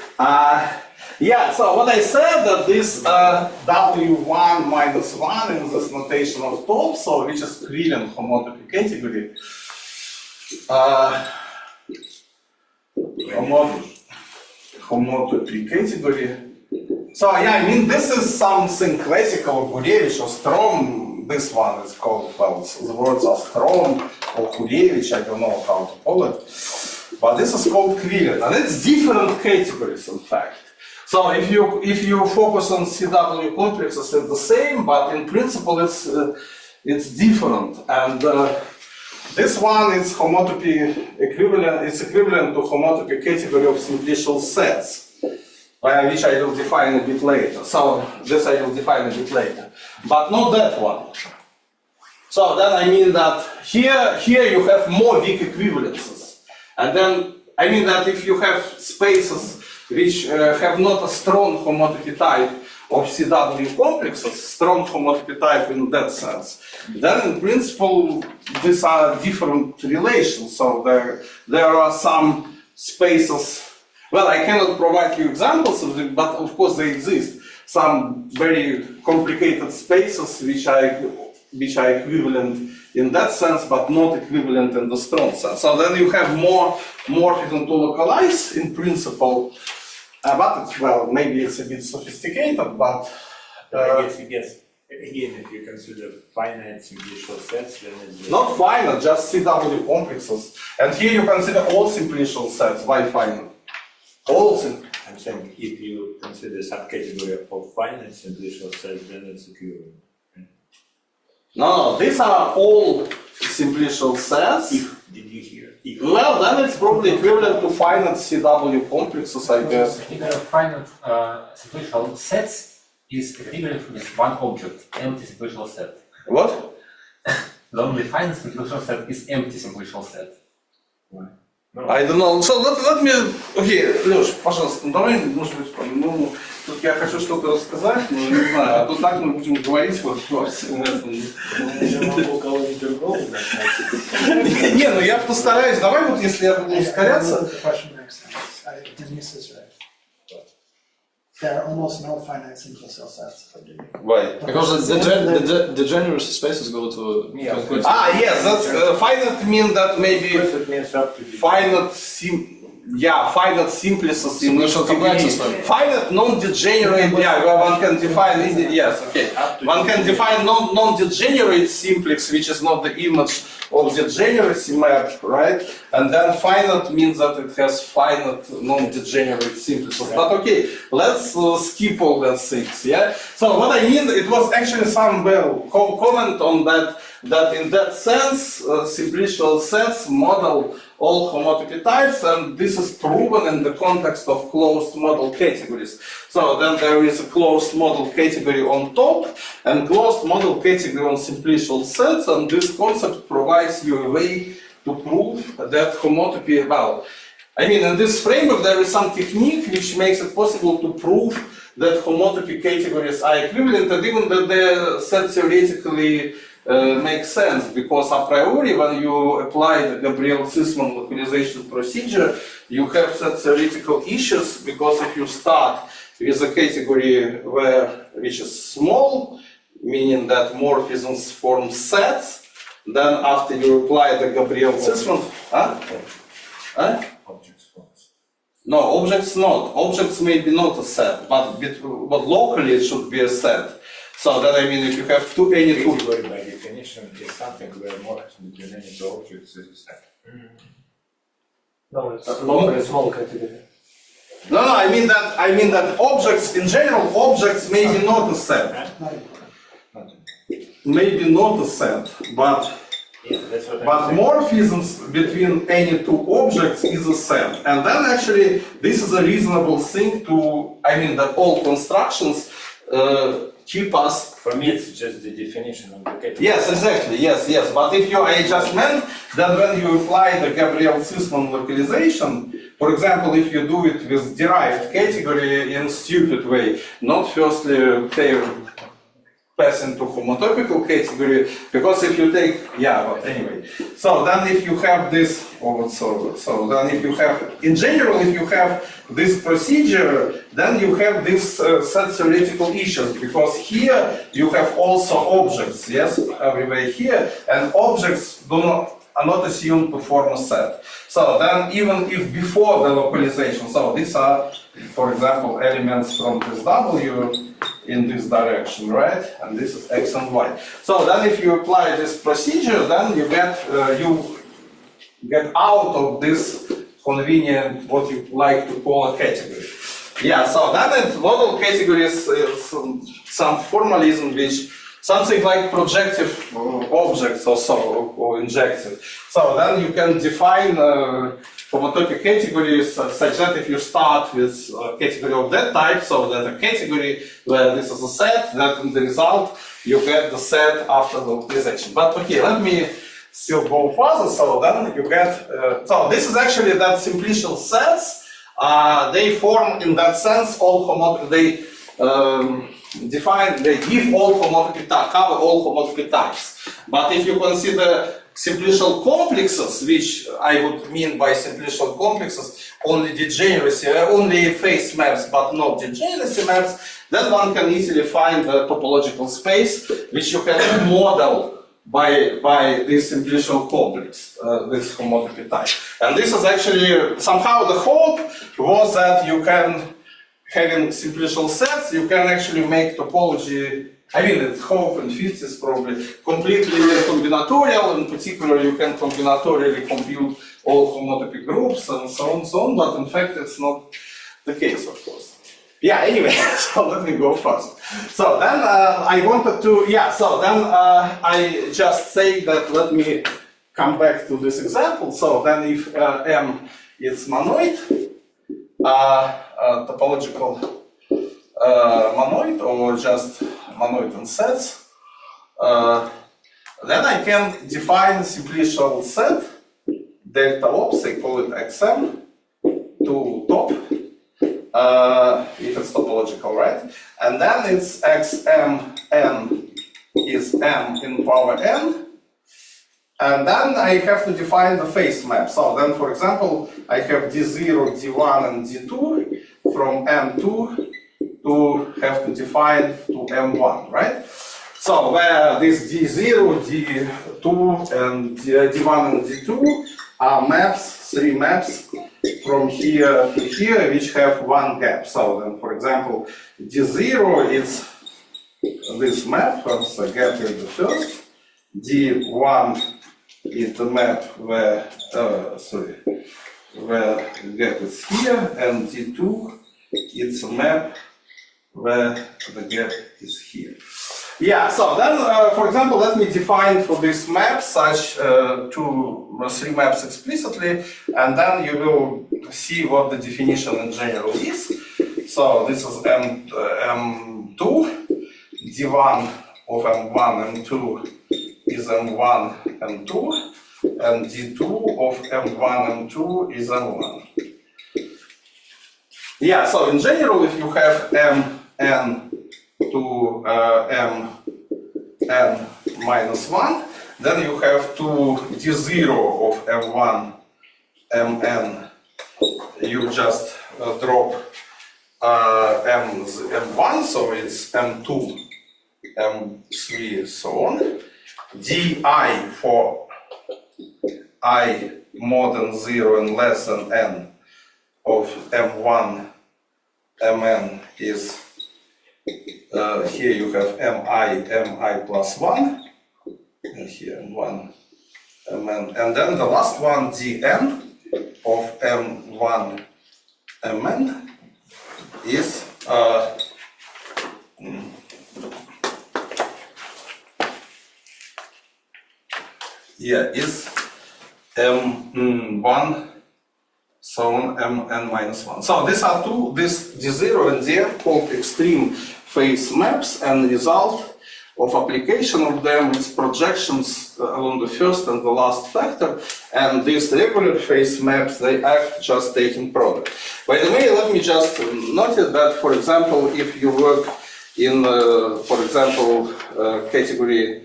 Yeah, so what I said that this W1 minus 1 in this notation of top, so which is equivalent homotopy category. Homotopy category. So yeah, I mean this is something classical, Gurevich or Strom. This one is called, well, the words are Strom or Gurevich, I don't know how to call it. But this is called equivalent, and it's different categories in fact. So if you focus on CW complexes, it's the same, but in principle it's different. And this one is homotopy equivalent. It's equivalent to homotopy category of simplicial sets, which I will define a bit later. So this I will define a bit later, but not that one. So then I mean that here you have more weak equivalences, and then I mean that if you have spaces which have not a strong homotopy type of CW complexes, strong homotopy type in that sense, then in principle these are different relations. So there are some spaces, well, I cannot provide you examples of them, but of course they exist, some very complicated spaces which are equivalent in that sense, but not equivalent in the strong sense. So then you have more morphism to localize in principle, but it's, well, maybe it's a bit sophisticated, but I guess, again, if you consider finite simplicial sets, then it's not finite, just CW complexes. And here you consider all simplicial sets. Why finite? All I'm saying if you consider subcategory of finite simplicial sets, then it's equivalent. No, these are all simplicial sets. Did you hear? Well, then it's probably equivalent to finite CW complexes, I guess. The figure of finite simplicial sets is equivalent with one object, empty simplicial set. What? The only finite simplicial set is empty simplicial set. Why? I don't know. So let me... Okay, Леш, пожалуйста, давай, может быть, ну, тут я хочу что-то рассказать, но не знаю, а то так мы будем говорить вот во всем этом. Я могу кого-нибудь другого назначить. Не, ну я постараюсь, давай вот если я буду ускоряться. Denise is right. There are almost no finite simplicial sets. Why? Because the degenerate spaces go to... Yeah. Yes, that's finite mean that maybe It means up to the finite finite simplices in each Simplicial degree. complexes. Finite non-degenerate, yeah, well, one can define, yes, okay. One can define non-degenerate simplex, which is not the image of degeneracy map, right? And then finite means that it has finite non-degenerate simplices. But okay, let's skip all that things, yeah? So what I mean, it was actually some comment on that in that sense, simplicial sets model all homotopy types, and this is proven in the context of closed model categories. So then there is a closed model category on top and closed model category on simplicial sets, and this concept provides you a way to prove that homotopy, well, I mean, in this framework there is some technique which makes it possible to prove that homotopy categories are equivalent, and even that the set theoretically makes sense, because a priori when you apply the Gabriel-Zisman localization procedure, you have set theoretical issues, because if you start with a category which is small, meaning that morphisms form sets, then after you apply the Gabriel-Zisman, objects forms. No, objects not. Objects may be not a set, but locally it should be a set. So that I mean, if you have any two... Category by definition is something where morphism between any two objects is a set. No, it's a small category. No, I mean that objects, in general, objects may be not a set. Maybe not a set, but Yeah, that's what But morphisms between any two objects is a set. And then actually, this is a reasonable thing to, I mean, that all constructions keep us. For me, it's just the definition of the category. Yes, exactly, yes. But if I just meant that when you apply the Gabriel-Sussman localization, for example, if you do it with derived category in stupid way, not firstly pass into homotopical category, because if you take, but anyway. So then if you have this, so then if you have, in general, if you have this procedure, then you have this set theoretical issues, because here you have also objects, yes, everywhere here, and objects are not assumed to form a set. So then even if before the localization, so these are, for example, elements from this W in this direction, right? And this is X and Y. So then if you apply this procedure, then you get out of this convenient, what you like to call a category. So then model categories is some formalism which something like projective objects or so, or injective. So then you can define homotopic categories such that if you start with a category of that type, so that a category where this is a set, that in the result you get the set after the localization. But okay, let me still go further. So then you get, so this is actually that simplicial sets. They form in that sense all homotopic, they give all homotopy types, cover all homotopy types. But if you consider simplicial complexes, which I would mean by simplicial complexes only degeneracy, only phase maps but not degeneracy maps, then one can easily find the topological space which you can model by this simplicial complex, this homotopy type. And this is actually, somehow the hope was that you can, having simplicial sets, you can actually make topology, I mean, it's hope and 50s probably, completely combinatorial. In particular, you can combinatorially compute all homotopic groups and so on, but in fact, it's not the case, of course. Anyway, so let me go first. So then I wanted to, so then I just say that let me come back to this example. So then if M is monoid, topological monoid or just monoid in sets, then I can define simplicial set delta ops, I call it xm, to top, if it's topological, right? And then it's xmn is m in power n, and then I have to define the phase map. So then, for example, I have d0, d1, and d2 from m2 to have to define to m1, right? So where this d0, d2, and d1 and d2 are maps, three maps from here to here, which have one gap. So then, for example, d0 is this map, so gap is the first. d1 is the map where, where the gap is here, and d2 is a map where the gap is here. So then, for example, let me define for this map such three maps explicitly, and then you will see what the definition in general is. So this is M2, D1 of M1, M2 is M1, M2, and D2 of M1, M2 is M1. So in general, if you have Mn to Mn minus 1, then you have to D0 of M1, Mn, you just drop M1, so it's M2, M3, so on. Di for I more than 0 and less than n of M1, Mn is, here you have Mi plus 1, and here 1, Mn, and then the last one, Dn of M1, Mn is is m1, so on mn minus 1. So these are two, this d0 and dn called extreme phase maps, and result of application of them is projections along the first and the last factor, and these regular phase maps, they act just taking product. By the way, let me just notice that, for example, if you work in, for example, category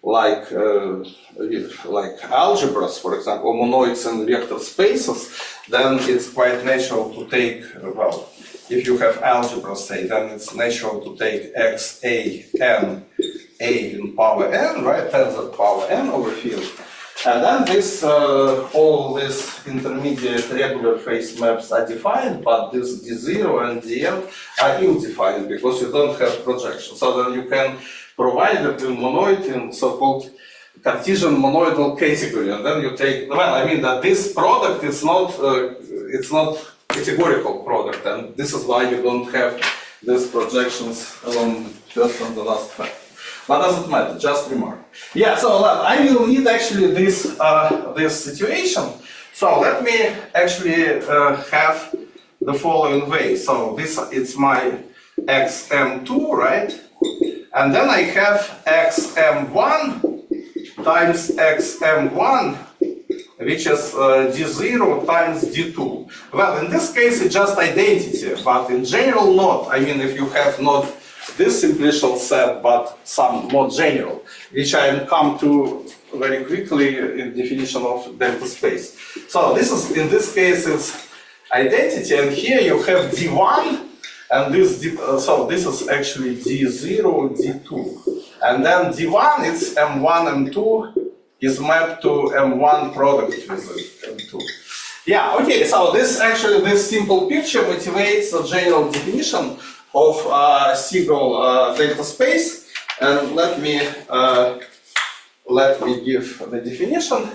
like algebras, for example, monoids and vector spaces, then it's quite natural to take, well, if you have algebra, say, then it's natural to take x, a, n, a in power n, right, tensor power n over field. And then this, all these intermediate regular phase maps are defined, but this d0 and dn are ill-defined because you don't have projection. So then you can provide a monoid in so-called Cartesian monoidal category, and then you take, well, I mean that this product is not, it's not categorical product, and this is why you don't have these projections along the first and the last factor. But doesn't matter, just remark. Yeah, so I will need actually this this situation. So let me actually have the following way. So this it's my xm2, right? And then I have xm1 times xm1, which is d0 times d2. Well, in this case, it's just identity, but in general, not. I mean, if you have not this simplicial set, but some more general, which I will come to very quickly in definition of delta space. So this is, in this case, it's identity, and here you have d1, and this, so this is actually d0, d2. And then d1, it's m1, m2, is mapped to m1 product with m2. Yeah, okay, so this actually, this simple picture motivates a general definition of Sigal delta space. And let me give the definition.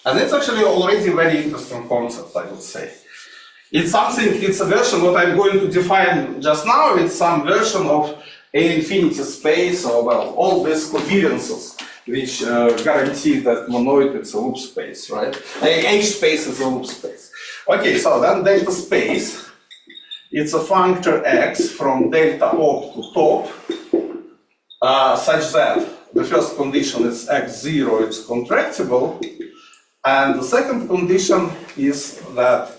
And it's actually already a very interesting concept, I would say. It's something, it's a version, what I'm going to define just now, it's some version of a infinity space, or well, all these covariances which guarantee that monoid is a loop space, right? H space is a loop space. Okay, so then delta space, it's a functor x from delta op to top, such that the first condition is x0, it's contractible, and the second condition is that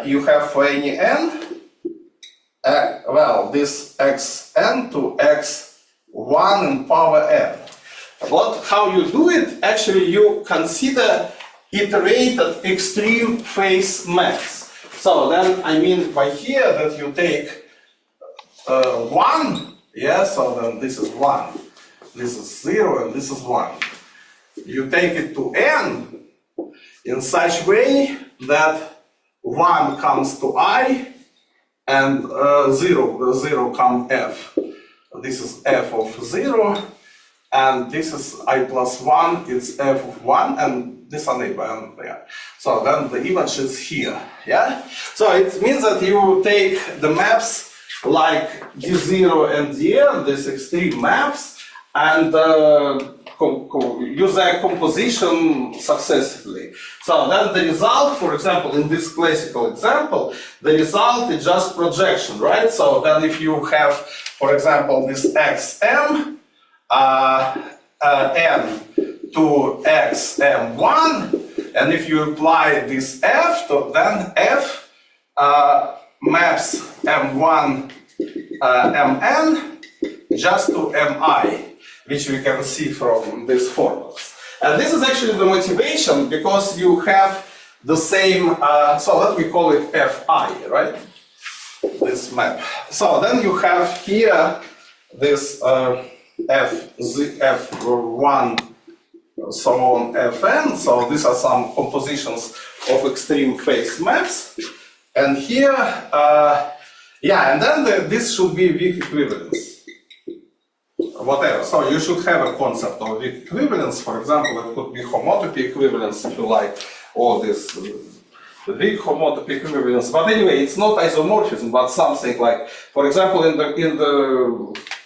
you have for any n, well, this xn to x1 in power n. But how you do it, actually you consider iterated extreme phase maps. So then I mean by here that you take 1, yeah, so then this is 1, this is 0, and this is 1. You take it to n in such way that 1 comes to I, and 0 comes f. This is f of 0, and this is I plus 1, it's f of 1, and this unable, and yeah. So then the image is here, yeah? So it means that you take the maps like d0 and dn, these extreme maps, and use their composition successively. So then the result, for example, in this classical example, the result is just projection, right? So then if you have, for example, this xm, n to xm1, and if you apply this f, to then f maps m1 mn just to mi, which we can see from these formulas. And this is actually the motivation, because you have the same, so let me call it fi, right? This map. So then you have here this f1, so on fn, so these are some compositions of extreme phase maps. And here, yeah, and then this should be weak equivalence. whatever. So you should have a concept of weak equivalence. For example, it could be homotopy equivalence if you like, or this weak homotopy equivalence. But anyway, it's not isomorphism, but something like, for example, in the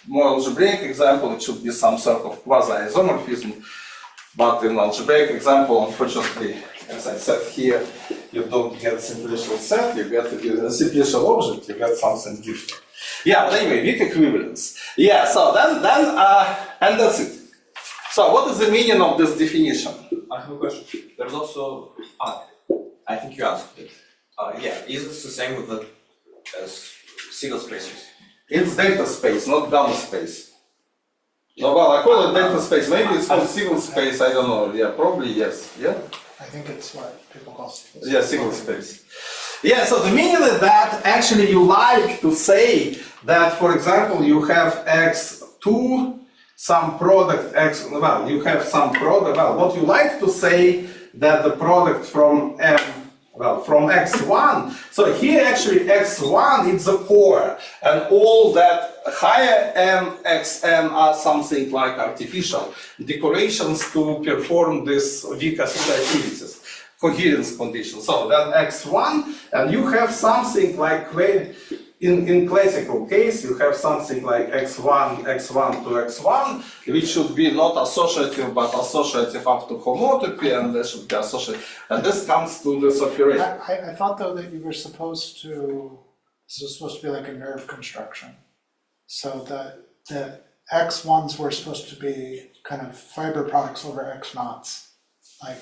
more algebraic example, it should be some sort of quasi-isomorphism. But in algebraic example, unfortunately, as I said here, you don't get simplicial set, you get a simplicial object, you get something different. Yeah, but anyway, weak equivalence. Yeah, so then and that's it. So what is the meaning of this definition? I have a question. There's also, I think you asked it. Yeah, is this the same with the single spaces? It's data space, not gamma space. No, well, I call it data space. Maybe it's called single space, I don't know. Yeah, probably yes. Yeah? I think it's what people call single Yeah, single space. Yeah, so the meaning is that actually you like to say that, for example, you have x2, some product x, well, you have some product, well, what you like to say that the product from m, well, from x1, so here actually x1 is the core, and all that higher m, xn are something like artificial decorations to perform this weak associativities. Coherence condition. So then x1, and you have something like, in classical case, you have something like x1 to x1, which should be not associative, but associative up to homotopy, and there should be associative. And this comes to this operator. I thought though that you were supposed to, this was supposed to be like a nerve construction. So the x1s were supposed to be kind of fiber products over x naughts. Like,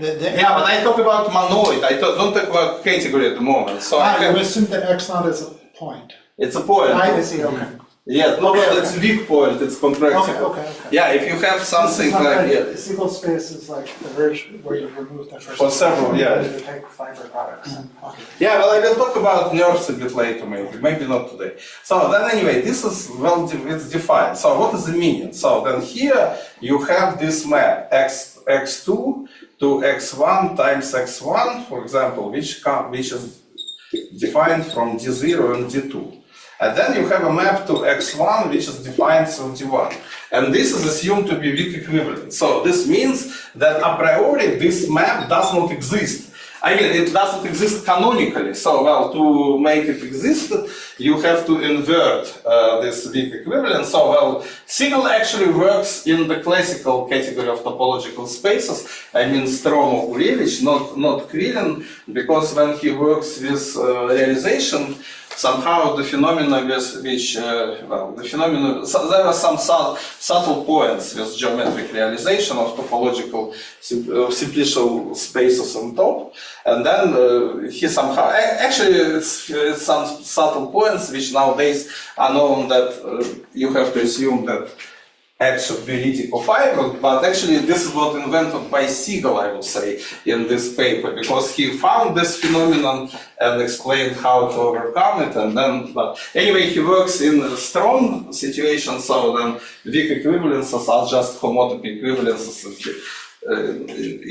yeah, but I talk about monoid. I don't talk about category at the moment. So you assume that x naught is a point. It's a point. I see. Okay. Yes, no, but it's weak point. It's contractible. Okay. Yeah, if you have something like yeah. Single space is like the version where you remove the first. For several, yeah. You take fiber products. Okay. Yeah, well, I will talk about nerves a bit later, maybe not today. So then anyway, this is, well, it's defined. So what is the meaning? So then here you have this map, x2 to x1 times x1, for example, which is defined from d0 and d2. And then you have a map to x1, which is defined through d1. And this is assumed to be weak equivalent. So this means that a priori this map does not exist. I mean, it doesn't exist canonically. So, well, to make it exist, you have to invert this weak equivalence. So, well, Sigal actually works in the classical category of topological spaces. I mean, Stromo-Gurevich, not Krillin, because when he works with realization, somehow the phenomena with which, there are some subtle points with geometric realization of topological simplicial spaces on top, and then he somehow, actually it's some subtle points which nowadays are known that you have to assume that X should be reticle fiber, but actually this is what invented by Sigal, I would say, in this paper, because he found this phenomenon and explained how to overcome it, and then, but anyway, he works in a strong situation, so then weak equivalences are just homotopy equivalences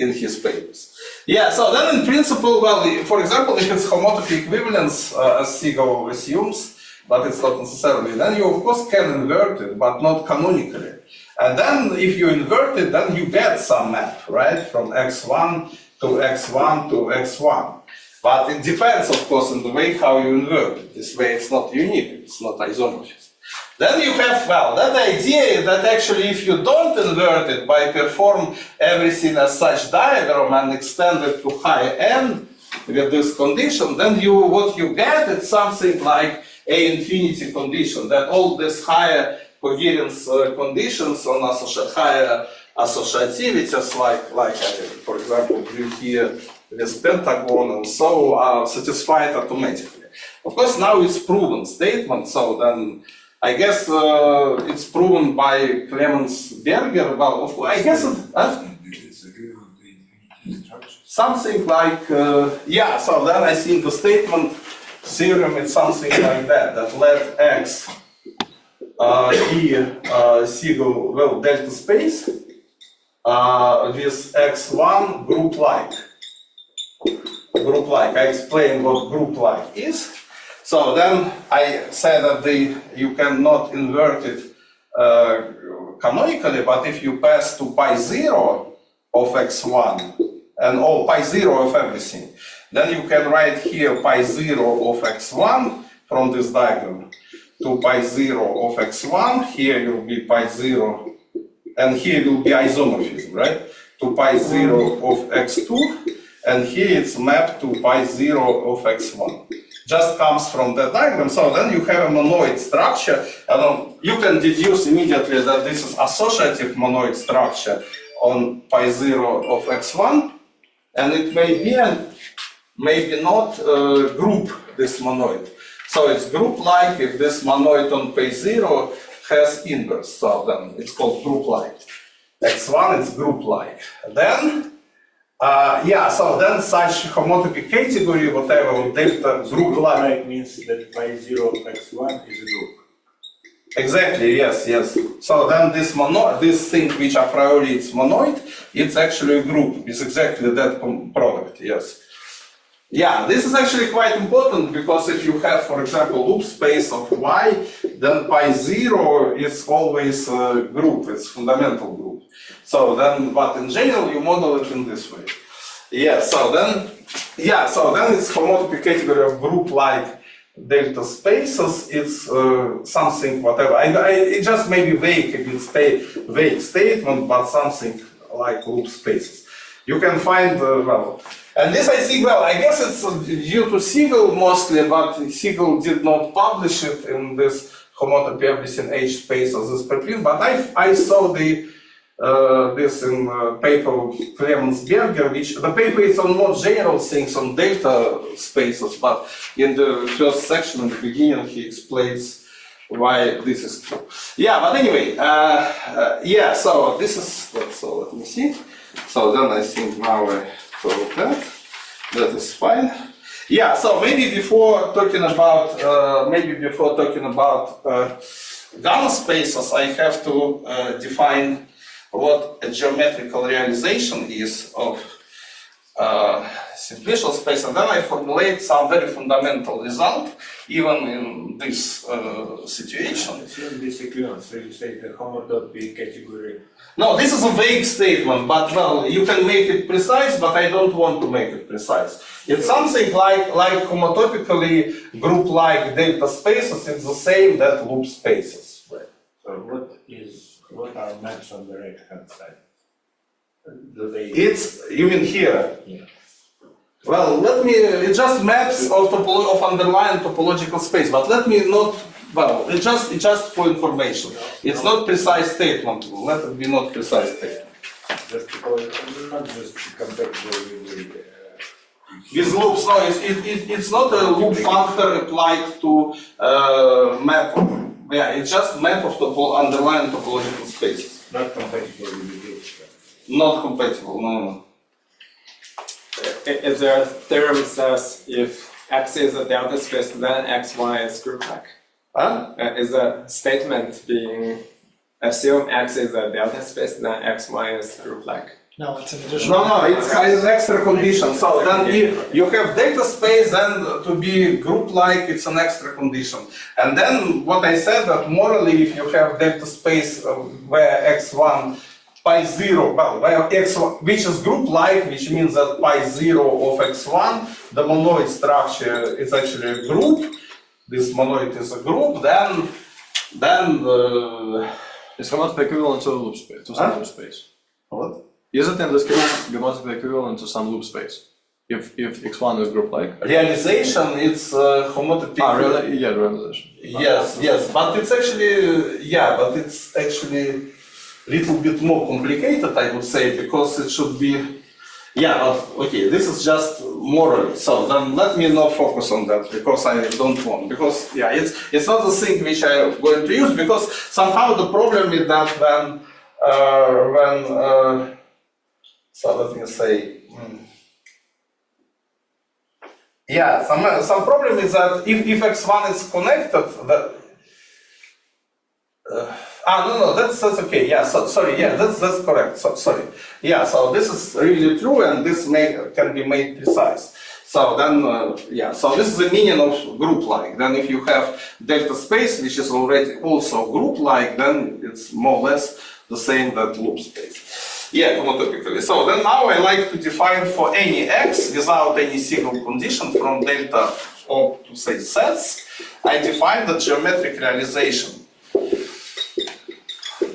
in his papers. Yeah, so then in principle, well, for example, if it's homotopy equivalence, as Sigal assumes, but it's not necessarily, then you of course can invert it, but not canonically. And then if you invert it, then you get some map, right? From x1 to x1 to x1. But it depends, of course, on the way how you invert it. This way it's not unique, it's not isomorphism. Then you have, well, that idea that actually if you don't invert it by perform everything as such diagram and extend it to high n with this condition, then what you get is something like a infinity condition, that all these higher coherence conditions on higher associativities, like for example, you here with pentagon and so are satisfied automatically. Of course, now it's proven statement, so then I guess it's proven by Clemens Berger. Well, I guess something like, yeah, so then I think the statement theorem is something like that, that let X be Sigal, well, delta space with X1 group-like. I explain what group-like is. So then I say that you cannot invert it canonically, but if you pass to pi 0 of x1 and all pi 0 of everything, then you can write here pi 0 of x1 from this diagram to pi 0 of x1, here will be pi 0, and here will be isomorphism, right? To pi 0 of x2, and here it's mapped to pi 0 of x1. Just comes from that diagram, so then you have a monoid structure, and you can deduce immediately that this is associative monoid structure on pi 0 of x1, and it may be and maybe not group this monoid. So it's group-like if this monoid on pi 0 has inverse, so then it's called group-like. x1 is group-like. Then, so then such homotopy category, whatever, delta group-like means that pi 0 of x1 is a group. Exactly, yes. So then this this thing which a priori is monoid, it's actually a group. It's exactly that product, yes. Yeah, this is actually quite important because if you have, for example, loop space of y, then pi 0 is always a group, it's fundamental group. So then, but in general, you model it in this way. So then it's homotopy category of group-like delta spaces. It's something whatever. It just maybe vague, vague statement, but something like loop spaces. You can find and this I think, I guess it's due to Sigal mostly, but Sigal did not publish it in this homotopy everything H space as this preprint, but I saw this in paper of Clemensberger, which the paper is on more general things on delta spaces, but in the first section in the beginning he explains why this is true. But anyway, so this is, so let me see. So then I think now I told that is fine. So maybe before talking about gamma spaces, I have to define what a geometrical realization is of simplicial space, and then I formulate some very fundamental result, even in this situation. So you say the homotopy category. No, this is a vague statement, but you can make it precise, but I don't want to make it precise. It's something like homotopically group-like delta spaces. It's the same that loop spaces. Right. So what are maps on the right-hand side? You mean here? Yeah. Well, it just maps of underlying topological space, but let me not, it's just for information. It's not precise statement, let it be not precise statement. Just because, not just compatible with loops, no, it's not a loop factor applied to map. It's just map of underlying topological spaces. Not compatible with the Not compatible, no. Is there a theorem that says if X is a delta space, then XY is group-like? Is a statement being assume X is a delta space, then XY is group-like? No, it's an additional. No, it's an extra condition. So then you have delta space, then to be group-like, it's an extra condition. And then what I said that morally, if you have delta space where x1 pi 0, where x1, which is group-like, which means that pi 0 of x1, the monoid structure is actually a group. This monoid is a group. Then is homotopy equivalent to a loop space, to some loop space? What? Isn't in this case homotopy equivalent to some loop space? If x1 is group-like? Realization, it's homotopy. Really? Yeah, realization. Yes, but it's actually a little bit more complicated, I would say, because it should be. Okay, this is just moral. So then let me not focus on that because I don't want. Because it's not the thing which I'm going to use because somehow the problem with that so let me say. Some problem is that if x1 is connected, that's okay. That's correct. So this is really true, and this can be made precise. So then, so this is the meaning of group-like. Then if you have delta space, which is already also group-like, then it's more or less the same that loop space. Yeah, homotopically. So then now I like to define for any x without any single condition from delta up to say sets, I define the geometric realization.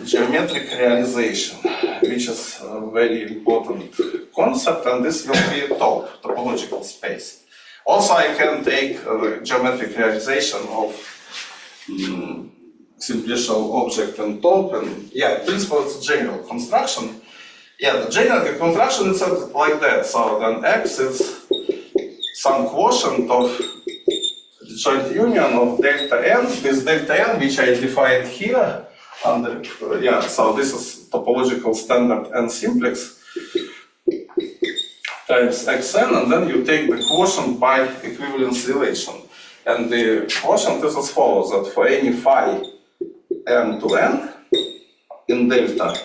Geometric realization, which is a very important concept, and this will be top topological space. Also, I can take the geometric realization of simplicial object and top, and yeah, in principle it's a general construction. Yeah, the general construction is like that. So then x is some quotient of the joint union of delta n. This delta n, which I define here. Under, so this is topological standard n simplex times xn, and then you take the quotient by equivalence relation. And the quotient is as follows, that for any phi m to n in delta.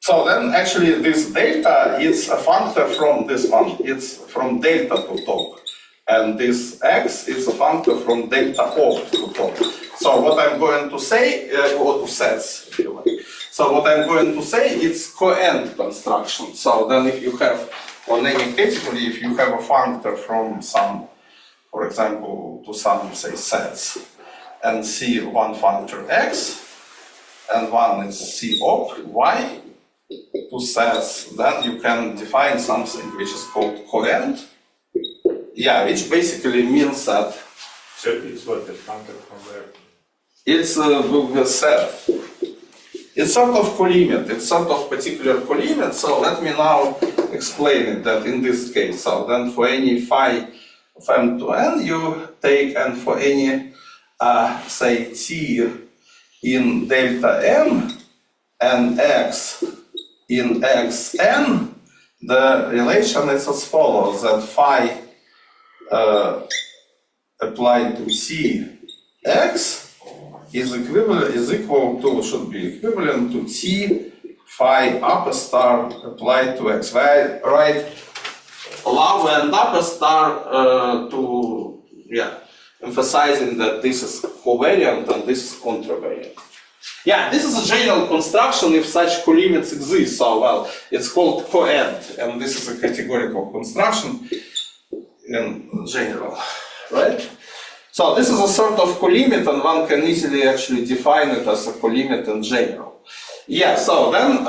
So then actually this delta is a factor from this one, it's from delta to top. And this x is a factor from delta up to top. So what I'm going to say, or to sets, if you like. So what I'm going to say, it's coend construction. So then if you have, on any category, if you have a factor from some, for example, to some, say, sets, and see one factor x, and one is c op, y, to sets, then you can define something which is called coend. Yeah, which basically means that. So it's what the factor from where? It's a set. It's sort of colimit. It's sort of particular colimit. So let me now explain it. That in this case, so then for any phi of m to n, you take, and for any say t in delta m and x in xn, the relation is as follows: that phi applied to c x is equal to, should be equivalent to t phi upper star applied to x. Right, lower and upper star to, emphasizing that this is covariant and this is contravariant. Yeah, this is a general construction if such colimits exist. So, well, it's called coend, and this is a categorical construction in general, right? So this is a sort of colimit, and one can easily actually define it as a colimit in general. Yeah, so then,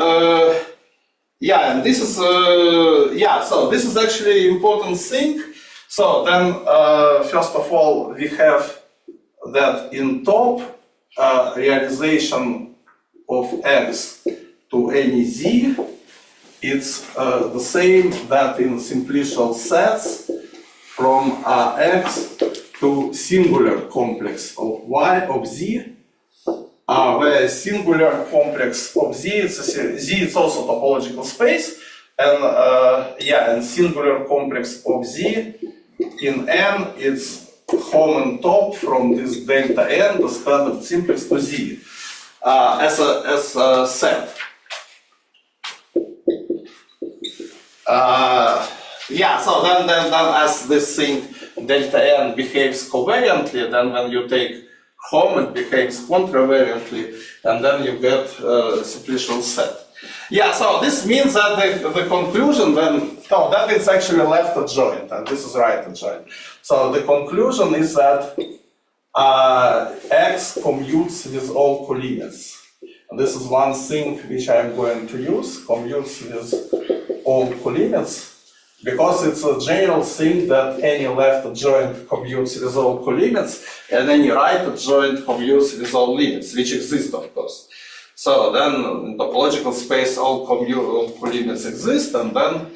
and this is, so this is actually important thing. So then, first of all, we have that in top, realization of x to any z, it's the same that in simplicial sets from x to singular complex of y of z, where singular complex of z is also topological space, and and singular complex of z in n it's home and top from this delta n, the standard simplex to z, as a set. So then as this thing delta n behaves covariantly, then when you take home it behaves contravariantly, and then you get a simplicial set. Yeah, so this means that the conclusion then, that is actually left adjoint, and this is right adjoint. So the conclusion is that x commutes with all colimits. And this is one thing which I am going to use, commutes with all colimits, because it's a general thing that any left adjoint commutes with all colimits, and any right adjoint commutes with all limits, which exist, of course. So then, in topological space, all colimits exist, and then,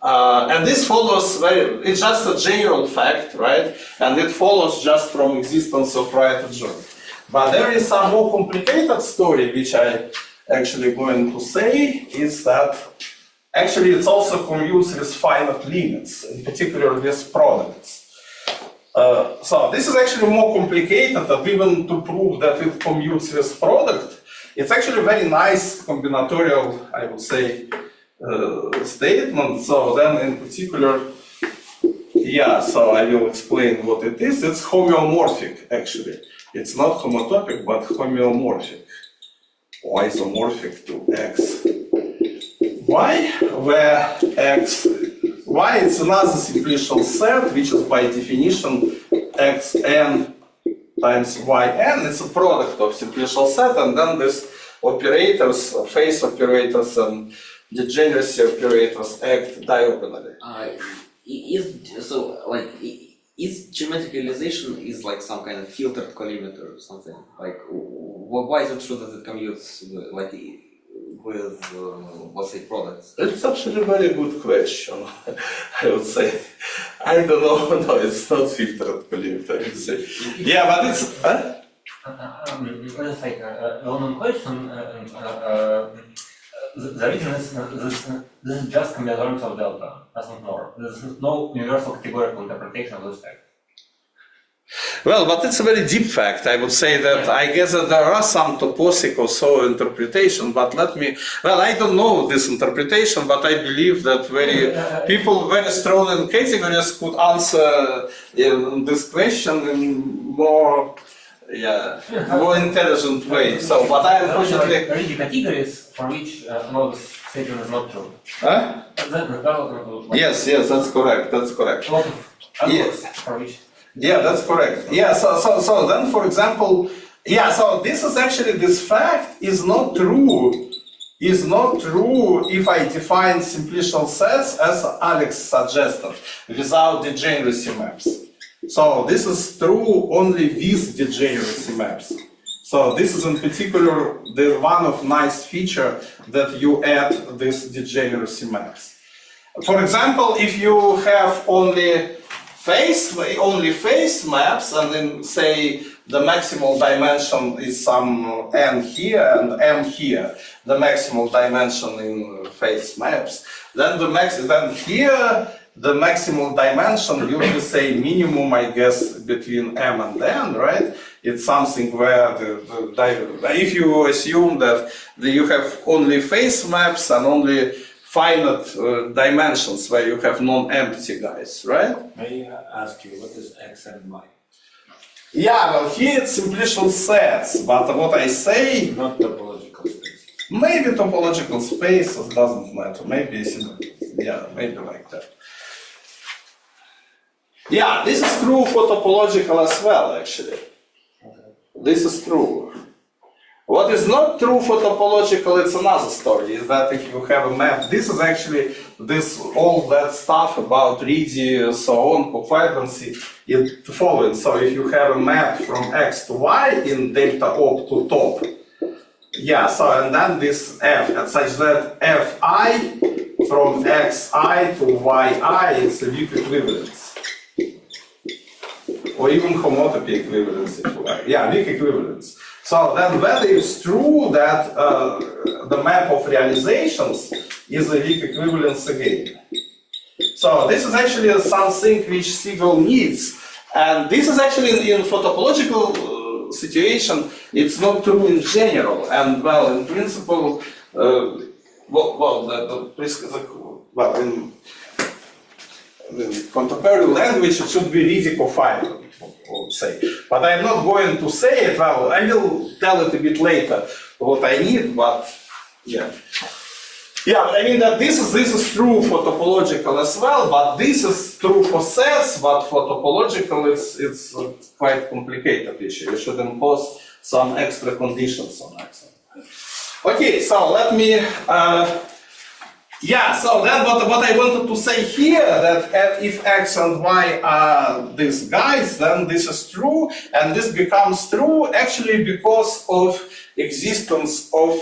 and this follows it's just a general fact, right? And it follows just from existence of right adjoint. But there is some more complicated story, which I actually going to say, is that actually it's also commutes with finite limits, in particular with products. So this is actually more complicated, and even to prove that it commutes with product, it's actually a very nice combinatorial, I would say, statement. So then in particular, Yeah, so I will explain what it is. It's homeomorphic, actually. It's not homotopic, but homeomorphic. Or isomorphic to x. Y, where x, y is another simplicial set, which is by definition xn times yn. It's a product of simplicial set, and then this operators, phase operators and degeneracy operators act diagonally. Is geometric realization is like some kind of filtered collimator or something? Like, why is it true that it commutes with let's say, products? It's actually a very good question, I would say. I don't know, no, it's not filtered collimator, I would say. Yeah, but it's... Huh? It's like a well-known question. The reason is this is just combinatorics of delta, that's not more. There's no universal categorical interpretation of this fact. Well, but it's a very deep fact. I would say that I guess that there are some toposic or so interpretation, but I don't know this interpretation, but I believe that people very strong in categories could answer this question in more intelligent way. So, but I unfortunately... Already categories for which this statement is not true. Huh? Yes, that's correct. Yes. For which? Yeah, that's correct. Yeah, so then, for example, so this is actually, this fact is not true if I define simplicial sets as Alex suggested, without degeneracy maps. So this is true only with degeneracy maps. So this is in particular the one of nice feature that you add this degeneracy maps. For example, if you have only face maps, and then say the maximal dimension is some n here and m here, the maximal dimension in face maps, then here the maximal dimension, you will say minimum, I guess, between m and n, right? It's something where if you assume that you have only face maps and only finite dimensions where you have non-empty guys, right? May I ask you, what is x and y? Yeah, well, here it's simplicial sets, but what I say... Not topological spaces. Maybe topological spaces doesn't matter, maybe like that. Yeah, this is true for topological as well, actually. Okay. This is true. What is not true for topological, it's another story, is that if you have a map, this is actually all that stuff about Reedy, so on, covariancy, is the following. So if you have a map from x to y in delta op to top, and then this f, such that fi from xi to yi is a weak equivalence. Or even homotopy equivalence, if you like. Yeah, weak equivalence. So then whether it's true that the map of realizations is a weak equivalence again. So this is actually something which Sigal needs. And this is actually in photopological situation, it's not true in general. And well, in principle, in contemporary language, it should be Reedy covariant, I would say. But I'm not going to say it. Well, I will tell it a bit later what I need, but yeah. Yeah, I mean that this is true for topological as well, but this is true for sets, but for topological it's quite complicated issue. You should impose some extra conditions on x. Okay, so let me so then what I wanted to say here, that if x and y are these guys, then this is true, and this becomes true actually because of existence of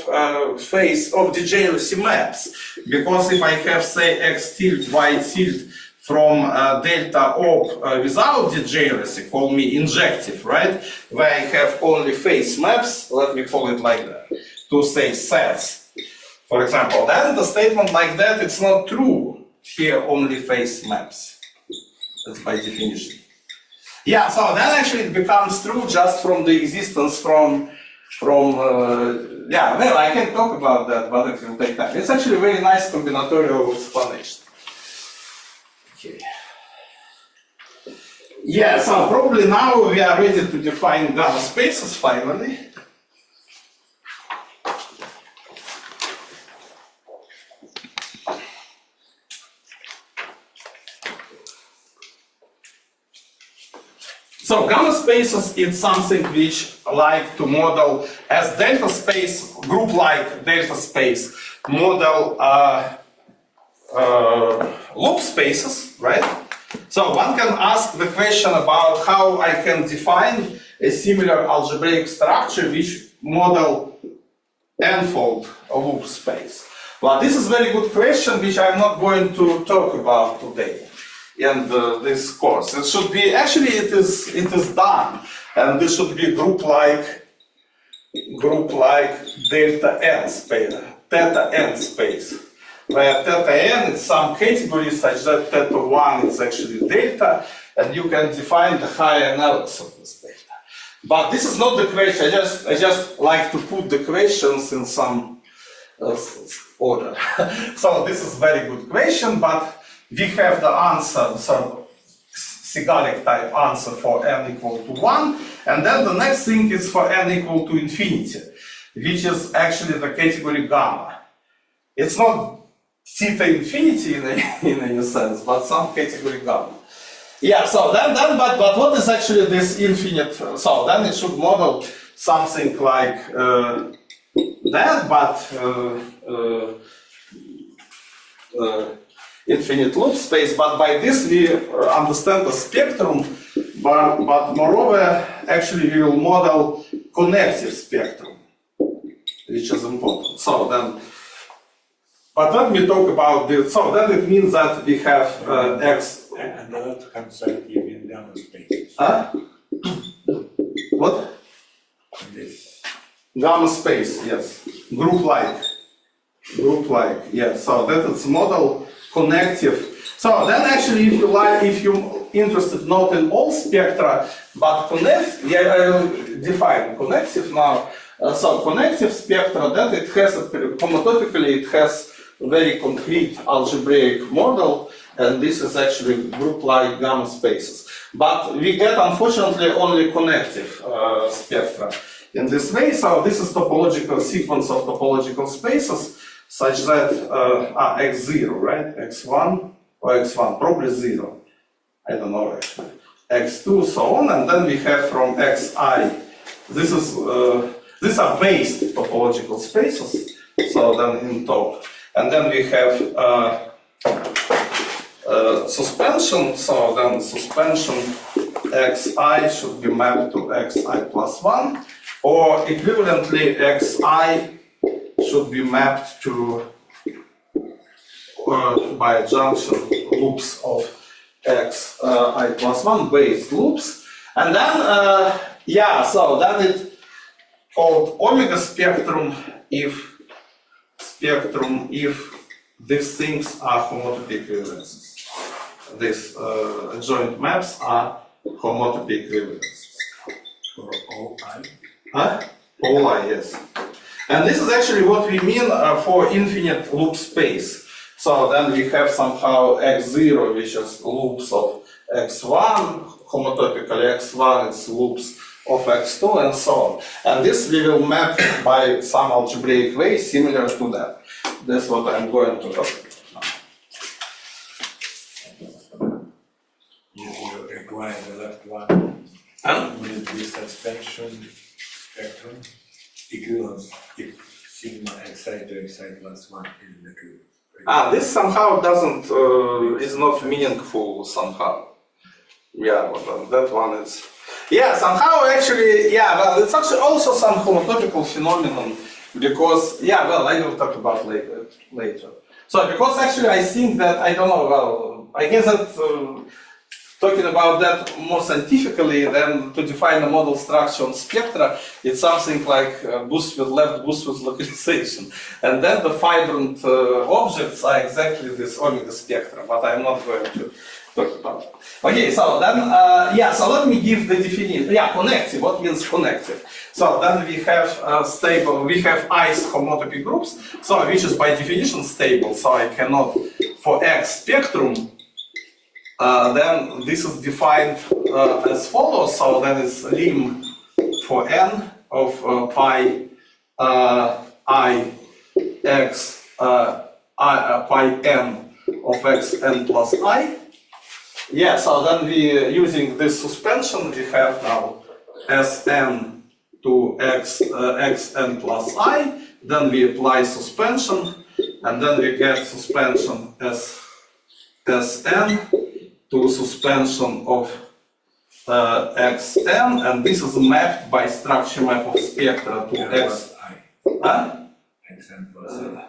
phase of degeneracy maps. Because if I have, say, x tilde, y tilde from delta op without degeneracy, call me injective, right? Where I have only phase maps, let me call it like that, to say sets. For example, then the statement like that, it's not true. Here only phase maps. That's by definition. Yeah, so then actually it becomes true just from the existence well, I can talk about that, but it will take time. It's actually a very nice combinatorial explanation. Okay. Yeah, so probably now we are ready to define gamma spaces finally. So gamma spaces is something which like to model as delta space, group like delta space, model loop spaces, right? So one can ask the question about how I can define a similar algebraic structure which model n-fold loop space. Well, this is a very good question which I'm not going to talk about today in this course. It should be, actually it is done, and this should be group like delta n space, theta n space, where theta n is some category such that theta 1 is actually delta, and you can define the higher analysis of this data. But this is not the question. I just like to put the questions in some order. So this is a very good question, but we have the answer, so Sigalic type answer for n equal to 1, and then the next thing is for n equal to infinity, which is actually the category gamma. It's not theta infinity in any sense, but some category gamma. Yeah, so but what is actually this infinite? So then it should model something like that, but infinite loop space. But by this we understand the spectrum, but moreover, actually we will model connective spectrum, which is important. So then, but let me talk about this. So then it means that we have x. And the other hand side, you mean gamma spaces. What? This. Gamma space, yes. Group like, yes. So that is model connective. So then actually, if you like, if you're interested not in all spectra, but connect, yeah, I will define connective now. So connective spectra, then it has, homotopically, it has a very concrete algebraic model, and this is actually group-like gamma spaces. But we get, unfortunately, only connective spectra in this way. So this is topological sequence of topological spaces, such that x0, right? x1 or x1, probably 0. I don't know actually. x2, so on, and then we have from xi. This is these are based topological spaces. So then in top, and then we have suspension. So then suspension xi should be mapped to xi plus 1, or equivalently xi should be mapped to by junction loops of xi plus 1 based loops, and then yeah, so then it's called omega spectrum if these things are homotopy equivalences. These adjoint maps are homotopy equivalences. For all I? Huh? All I, yes. And this is actually what we mean for infinite loop space. So then we have somehow x0, which is loops of x1, homotopically x1 is loops of x2, and so on. And this we will map by some algebraic way similar to that. That's what I'm going to do. You require the left one. Will it be suspension spectrum equivalence if sigma xi to xi plus 1 is the equivalence? This somehow doesn't, is not meaningful somehow. Yeah, well, that one is. Yeah, somehow actually, yeah, well, it's actually also some homotopical phenomenon because, yeah, well, I will talk about later. So, because actually I think that, I don't know, well, I guess that talking about that more scientifically than to define a model structure on spectra, it's something like boost with left, boost with localization. And then the vibrant objects are exactly this omega spectrum, but I'm not going to talk about it. Okay, so then, yeah, so let me give the definition. Yeah, connective, what means connective? So then we have stable, we have ice homotopy groups, so which is by definition stable, so I cannot, for X spectrum, then this is defined as follows. So then it's lim for n of pi I x pi n of x n plus I. Yeah, so then we using this suspension we have now Sn to xn plus I, then we apply suspension, and then we get suspension Sn to suspension of xn, and this is mapped by structure map of spectra to x. Xn plus I.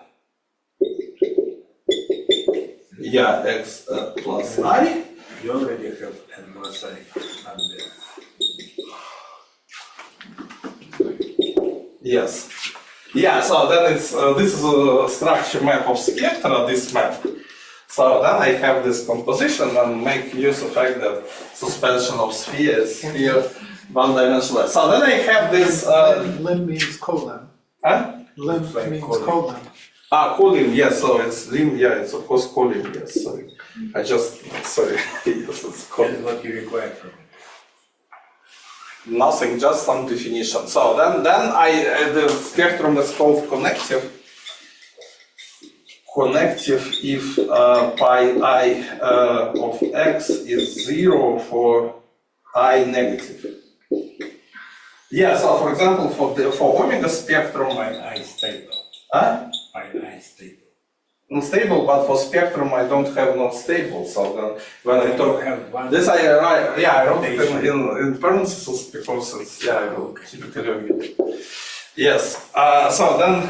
Yeah, x plus I. You already have n plus I up there. Yes. Yeah, so then it's this is a structure map of spectra, this map. So then I have this composition and make use of the fact that suspension of sphere is here one-dimensional. So then I have this. Lim means colim. Huh? Lim like means colim. colim. Colim, yes, so it's lim, yeah, it's of course colim, yes, sorry. I just, sorry, yes, it's colim. That's what you require from it. Nothing, just some definition. So then the spectrum is called connective. Connective if pi I of x is 0 for I negative. Yeah, so for example, for omega spectrum, I stable. huh? I stable. Unstable, but for spectrum I don't have not stable. So then when I talk, have one. this I write, yeah, I wrote it in parentheses because it's, yeah, I will keep it reviewed. Yes, so then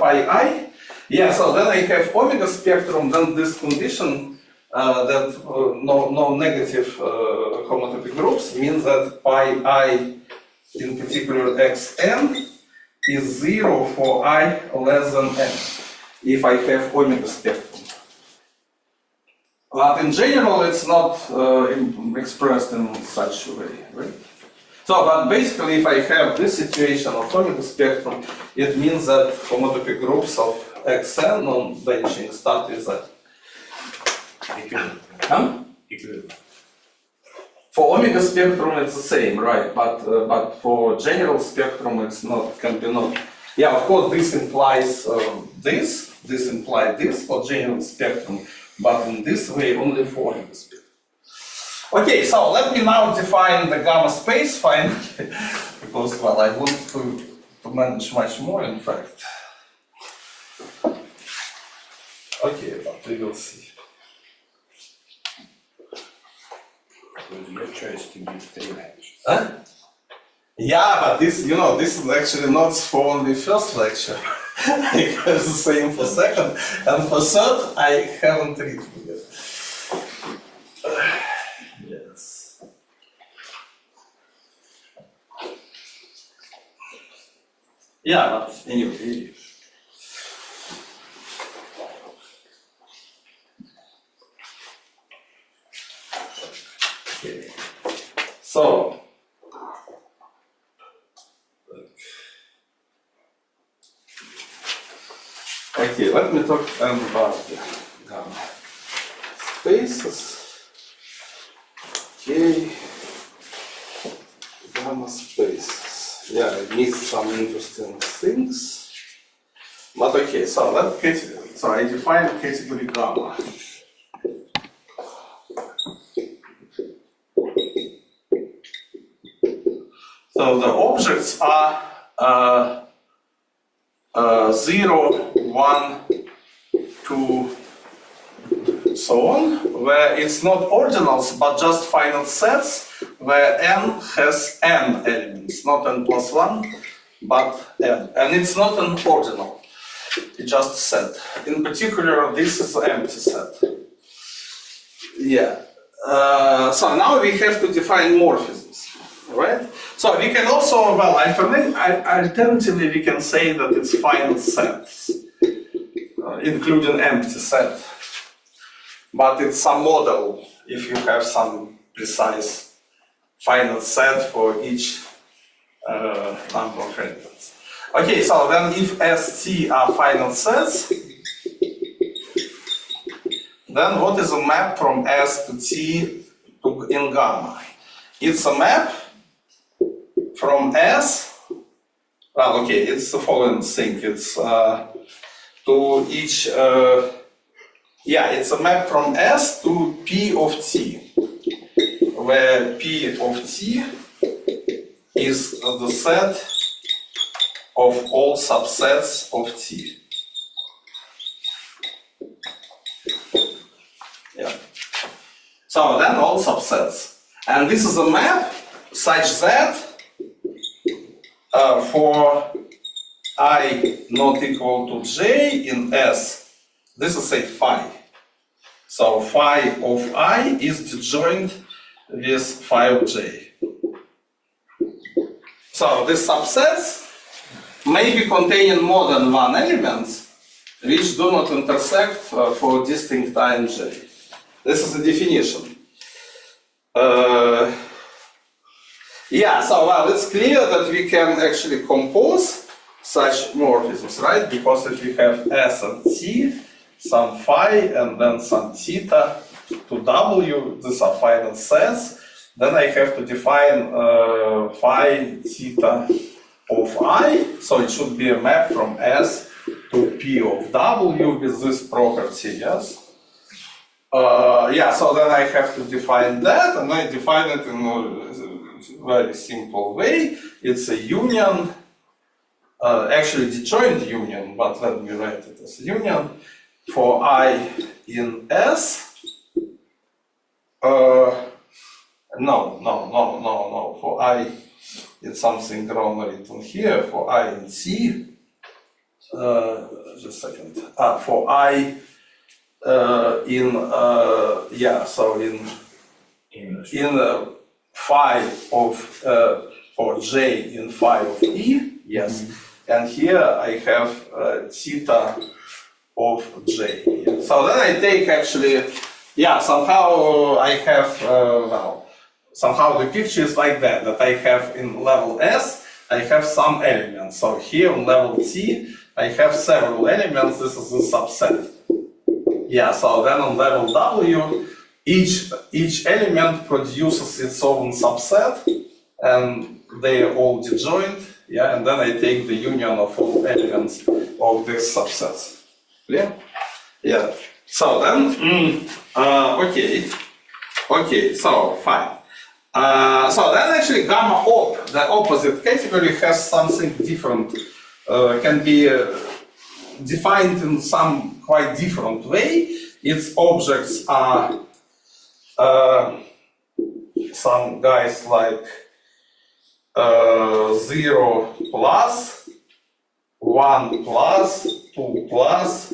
pi I, yeah, so then I have omega spectrum, then this condition that no negative homotopy groups means that pi I, in particular xn, is 0 for I less than n, if I have omega spectrum. But in general, it's not expressed in such a way, right? So, but basically, if I have this situation of omega spectrum, it means that homotopy groups of xn on benching start with that. Equivalent. Huh? Equivalent. For omega spectrum, it's the same, right? But for general spectrum, it's not, can be not. Yeah, of course, this implies this implies this for general spectrum, but in this way only for omega spectrum. Okay, so let me now define the gamma space finally, because well, I want to manage much more, in fact. Okay, but we will see. With your choice to give 3 lectures. Huh? Yeah, but this, you know, this is actually not for only first lecture. I have the same for second, and for third, I haven't written yet. Yes. Yeah, but anyway. Okay. So. Okay, let me talk about the gamma spaces. Okay, gamma spaces. Yeah, I missed some interesting things. But okay, so I define category gamma. So the objects are 0, 1, 2, so on, where it's not ordinals but just finite sets, where n has n elements, not n plus 1, but n. And it's not an ordinal, it's just a set. In particular, this is an empty set. Yeah. So now we have to define morphisms, right? So we can also, well, alternatively we can say that it's finite sets, including empty set. But it's some model if you have some precise finite set for each number of elements. Okay, so then if ST are finite sets, then what is a map from S to T in gamma? It's a map from S, well, okay, it's the following thing. It's to each, it's a map from S to P of T, where P of T is the set of all subsets of T. Yeah. So then all subsets. And this is a map such that for I not equal to j in S, this is a phi. So phi of I is disjoint with phi of j. So these subsets may be containing more than one element which do not intersect for distinct I and j. This is the definition. So well, it's clear that we can actually compose such morphisms, right? Because if we have S and T, some phi, and then some theta to W, these are finite sets, then I have to define phi theta of I, so it should be a map from S to P of W with this property, yes? So then I have to define that, and I define it in a very simple way. It's a union, actually disjoint union, but let me write it as a union for I in S. No, for I, it's something wrong written here, for I in C. Just a second. For I in phi of for j in phi of E, yes, and here I have theta of j. So then I take actually, somehow I have somehow the picture is like that I have in level S I have some elements. So here on level T I have several elements. This is a subset. So then on level W, each element produces its own subset, and they are all disjoint. And then I take the union of all elements of these subsets. Clear? So then, so fine. So then actually gamma op, the opposite category, has something different. Can be defined in some quite different way. Its objects are some guys like 0 plus, 1 plus, 2 plus,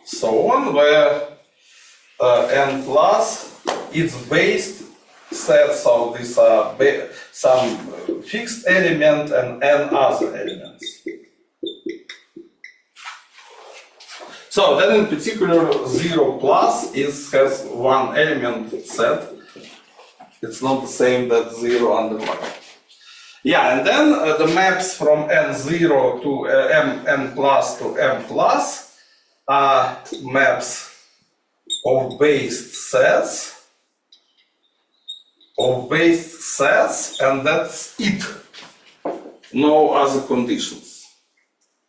so on, where n plus is based sets of these some fixed element and n other elements. So then in particular 0 plus has one element set. It's not the same that 0 underline. And then the maps from n0 to n plus to m plus are maps of based sets. And that's it. No other conditions.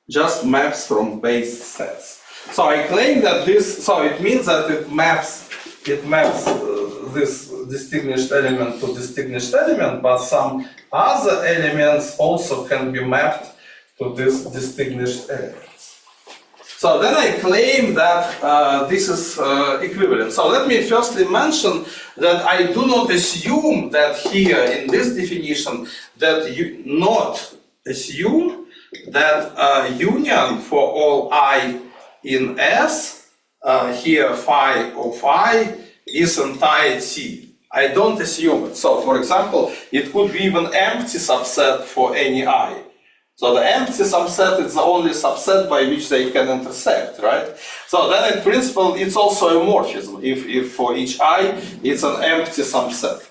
Just maps from based sets. So I claim that this, so it means that it maps this distinguished element to distinguished element, but some other elements also can be mapped to this distinguished elements. So then I claim that this is equivalent. So let me firstly mention that I do not assume that here in this definition that you not assume that union for all I in S, here phi of I is entire T. I don't assume it. So for example, it could be even empty subset for any I. So the empty subset is the only subset by which they can intersect, right? So then in principle, it's also a morphism. If for each I, it's an empty subset.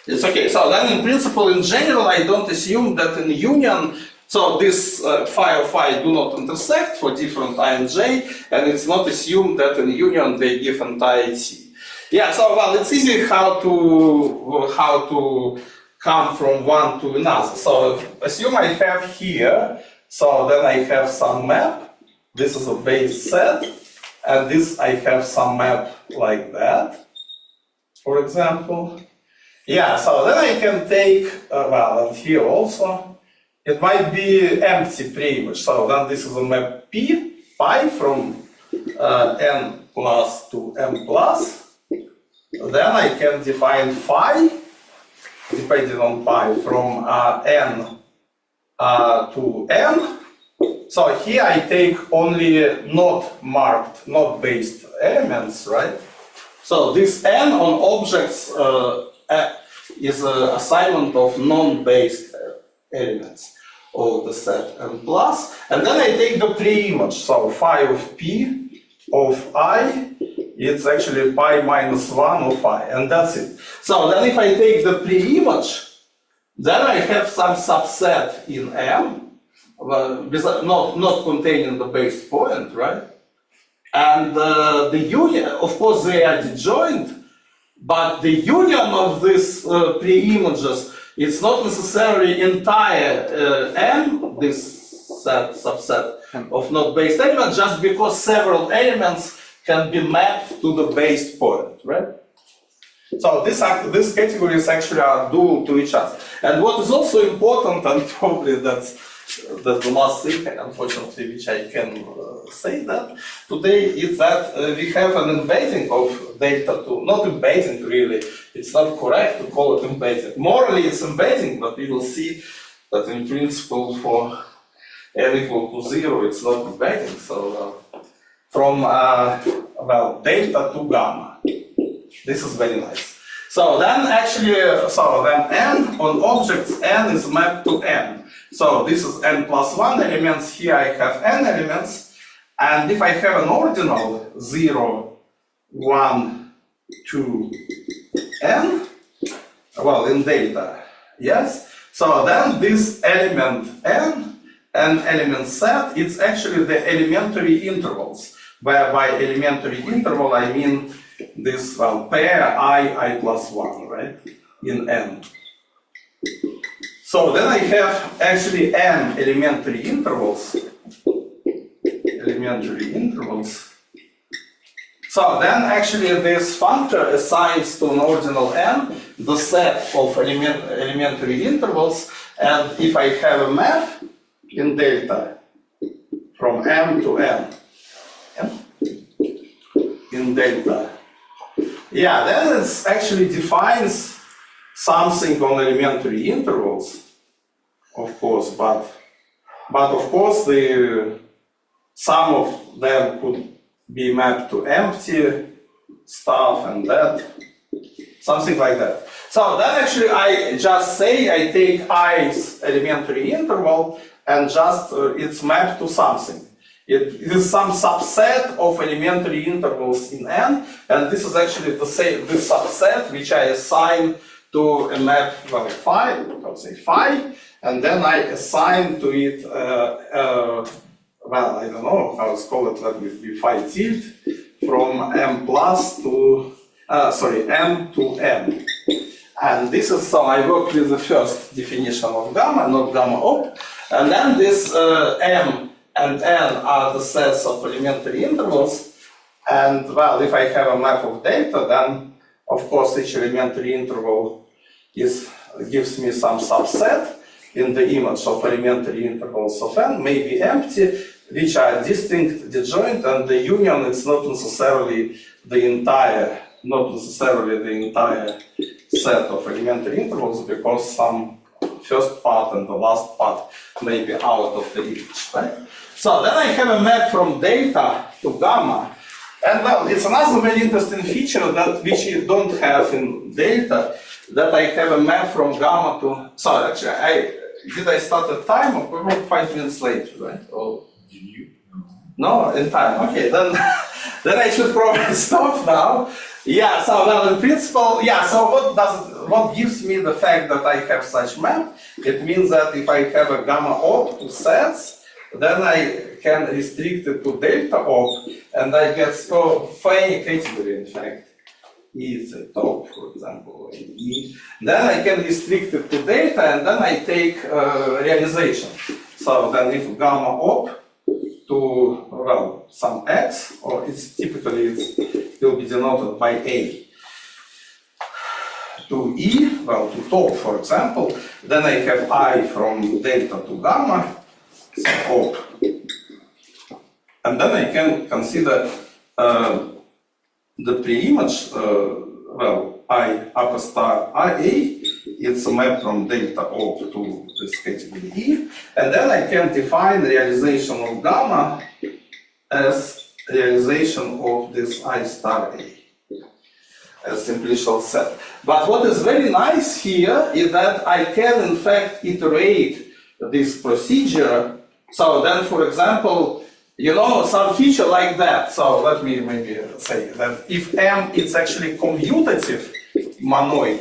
It's okay. So then in principle, in general, I don't assume that in union, So this phi of I do not intersect for different I and j, and it's not assumed that in union they give entire T. Yeah, so well, it's easy how to come from one to another. So assume I have here, so then I have some map. This is a base set, and this I have some map like that, for example. Yeah, so then I can take, well, and here also, it might be empty preimage. So then this is a map P, pi from n plus to m plus. Then I can define phi, depending on pi, from n to n. So here I take only not marked, not based elements, right? So this n on objects is an assignment of non-based elements of the set n plus. And then I take the preimage, so phi of p of I, it's actually pi minus 1 of I, and that's it. So then if I take the preimage, then I have some subset in M, not containing the base point, right? And the union, of course, they are disjoint, but the union of these preimages, it's not necessarily entire M, this subset of not based elements, just because several elements can be mapped to the based point, right? So these categories actually are dual to each other. And what is also important, and probably that's the last thing, unfortunately, which I can say that today, is that we have an embedding of data to, not embedding really, it's not correct to call it embedding. Morally it's embedding, but we will see that in principle for n equal to 0 it's not embedding. So from well, delta to gamma. This is very nice. So then actually, then n on objects n is mapped to n. So this is n plus 1 elements, here I have n elements, and if I have an ordinal 0, 1, 2, n, well, in data, yes, so then this element n and element set, it's actually the elementary intervals, where by elementary interval I mean this, well, pair I plus 1, right, in n. So then I have actually n elementary intervals. So then actually this functor assigns to an ordinal n the set of elementary intervals, and if I have a map in delta from m to n, in delta, yeah, then it actually defines something on elementary intervals, of course, but of course the some of them could be mapped to empty stuff and that, something like that. So then actually I just say I take i's elementary interval and just it's mapped to something. It is some subset of elementary intervals in n, and this is actually the same, this subset which I assign to a map, well, phi, let's say phi, and then I assign to it, well, I don't know how it's called, let me be phi tilde, from m plus to, m to n. And this is, so I work with the first definition of gamma, not gamma op, and then this m and n are the sets of elementary intervals, and well, if I have a map of data, then of course each elementary interval gives me some subset in the image of elementary intervals of n, maybe empty, which are distinct, disjoint, and the union is not necessarily the entire set of elementary intervals, because some first part and the last part may be out of the image, right? So then I have a map from delta to gamma, and well, it's another very interesting feature that which you don't have in delta, that I have a map from gamma to, sorry, actually, did I start at time or 5 minutes late, right? Or did you? No, in time. Okay, then then I should probably stop now. Yeah. So well, in principle, yeah. So what gives me the fact that I have such map? It means that if I have a gamma op to sets, then I can restrict it to delta op, and I get so for any category, in fact. E is a top, for example, E. Then I can restrict it to delta, and then I take realization. So then if gamma op to, well, some x, or it's typically it will be denoted by A, to E, well, to top, for example, then I have I from delta to gamma, so op. And then I can consider the pre-image, well, I upper star IA, it's a map from delta op to this category E, and then I can define realization of gamma as realization of this I star A, as simplicial set. But what is very nice here is that I can in fact iterate this procedure. So then, for example, you know, some feature like that. So let me maybe say that if M is actually commutative monoid,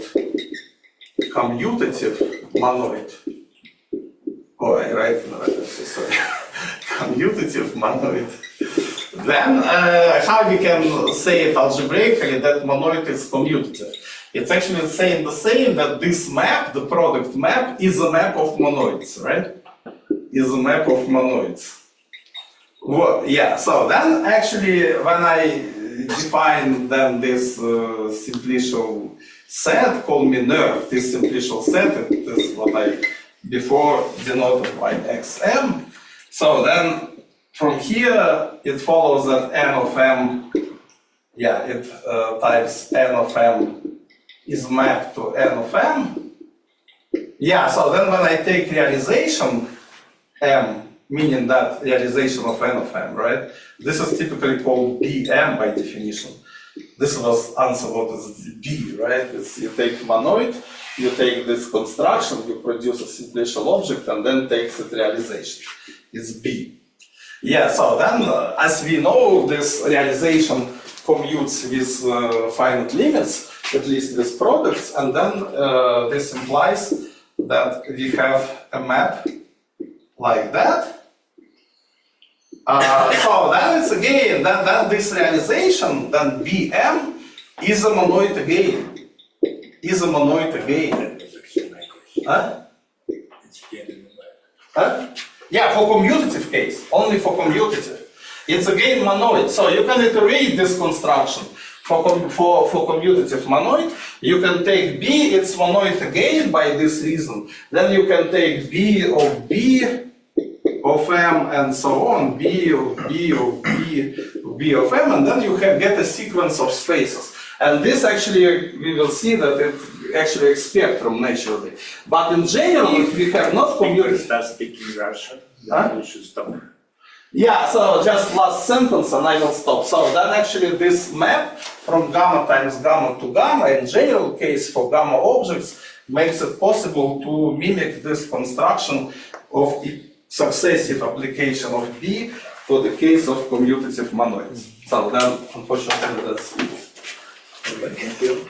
oh, I write, sorry, commutative monoid, then how we can say it algebraically that monoid is commutative? It's actually saying the same, that this map, the product map, is a map of monoids, right? Is a map of monoids. Well, yeah, so then actually when I define then this simplicial set, call me nerve, this simplicial set, it is what I before denoted by xm. So then from here it follows that n of m, yeah, it types n of m is mapped to n of m. Yeah, so then when I take realization m, meaning that realization of n of m, right? This is typically called Bm by definition. This was answer what is B, right? It's, you take monoid, you take this construction, you produce a simplicial object, and then takes its realization. It's B. Yeah, so then, as we know, this realization commutes with finite limits, at least with products, and then this implies that we have a map like that. So then it's again, then this realization, then Bm is a monoid again. Is a monoid again. Huh? Huh? Yeah, for commutative case, only for commutative. It's again monoid. So you can iterate this construction for commutative monoid. You can take B, it's monoid again by this reason. Then you can take B of B of M and so on, B of B of B of B of M, and then you get a sequence of spaces. And this actually, we will see that it actually is spectrum naturally. But in general, if we have not commutative... Start speaking Russian, huh? You should stop. Yeah, so just last sentence and I will stop. So then actually this map from gamma times gamma to gamma, in general case for gamma objects, makes it possible to mimic this construction of successive application of B for the case of commutative monoids. So then, unfortunately, that's it. Thank you.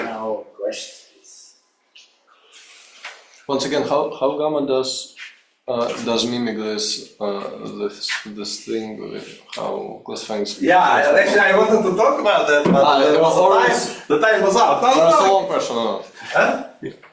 Now, questions. Once again, how gamma does mimic this this thing with how classifying speech? Yeah, actually I wanted to talk about that, but the time was out. It's a long question, or not? Huh?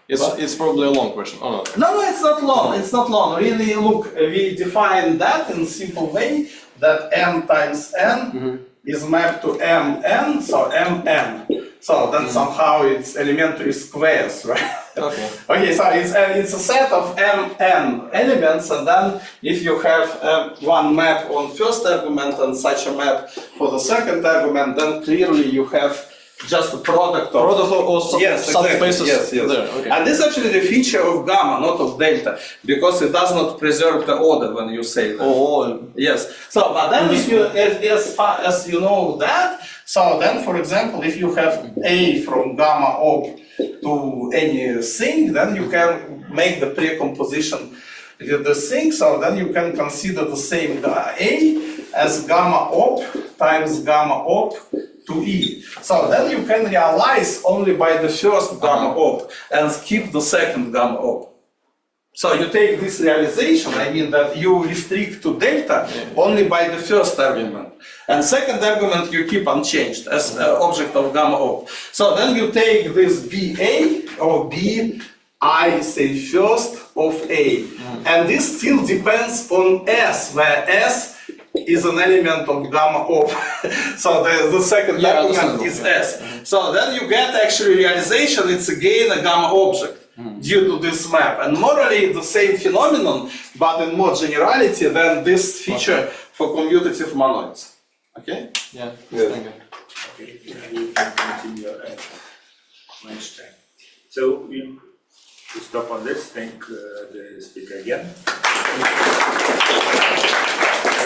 It's probably a long question, or not? No, it's not long. It's not long. Really, look, we define that in a simple way that n times n is mapped to mn, so mn. So then somehow it's elementary squares, right? Okay. Okay, so it's a set of mn elements, and then if you have one map on first argument and such a map for the second argument, then clearly you have just a product of subspaces. Yes. There. Okay. And this is actually the feature of gamma, not of delta, because it does not preserve the order when you say that. Oh. Yes. So, but then if you, as far as you know that, So then, for example, if you have A from gamma op to anything, then you can make the precomposition with the thing. So then you can consider the same A as gamma op times gamma op to E. So then you can realize only by the first gamma op and skip the second gamma op. So you take this realization, I mean that you restrict to delta only by the first argument. And second argument you keep unchanged as object of gamma op. So then you take this BA or B, I say first of A. And this still depends on S, where S is an element of gamma op. So the second argument is S. So then you get actually realization, it's again a gamma object. Due to this map, and morally the same phenomenon, but in more generality than this feature for commutative monoids. Okay? Yeah. Yeah. Thank you. Okay, you can continue at lunchtime. So we stop on this. Thank the speaker again.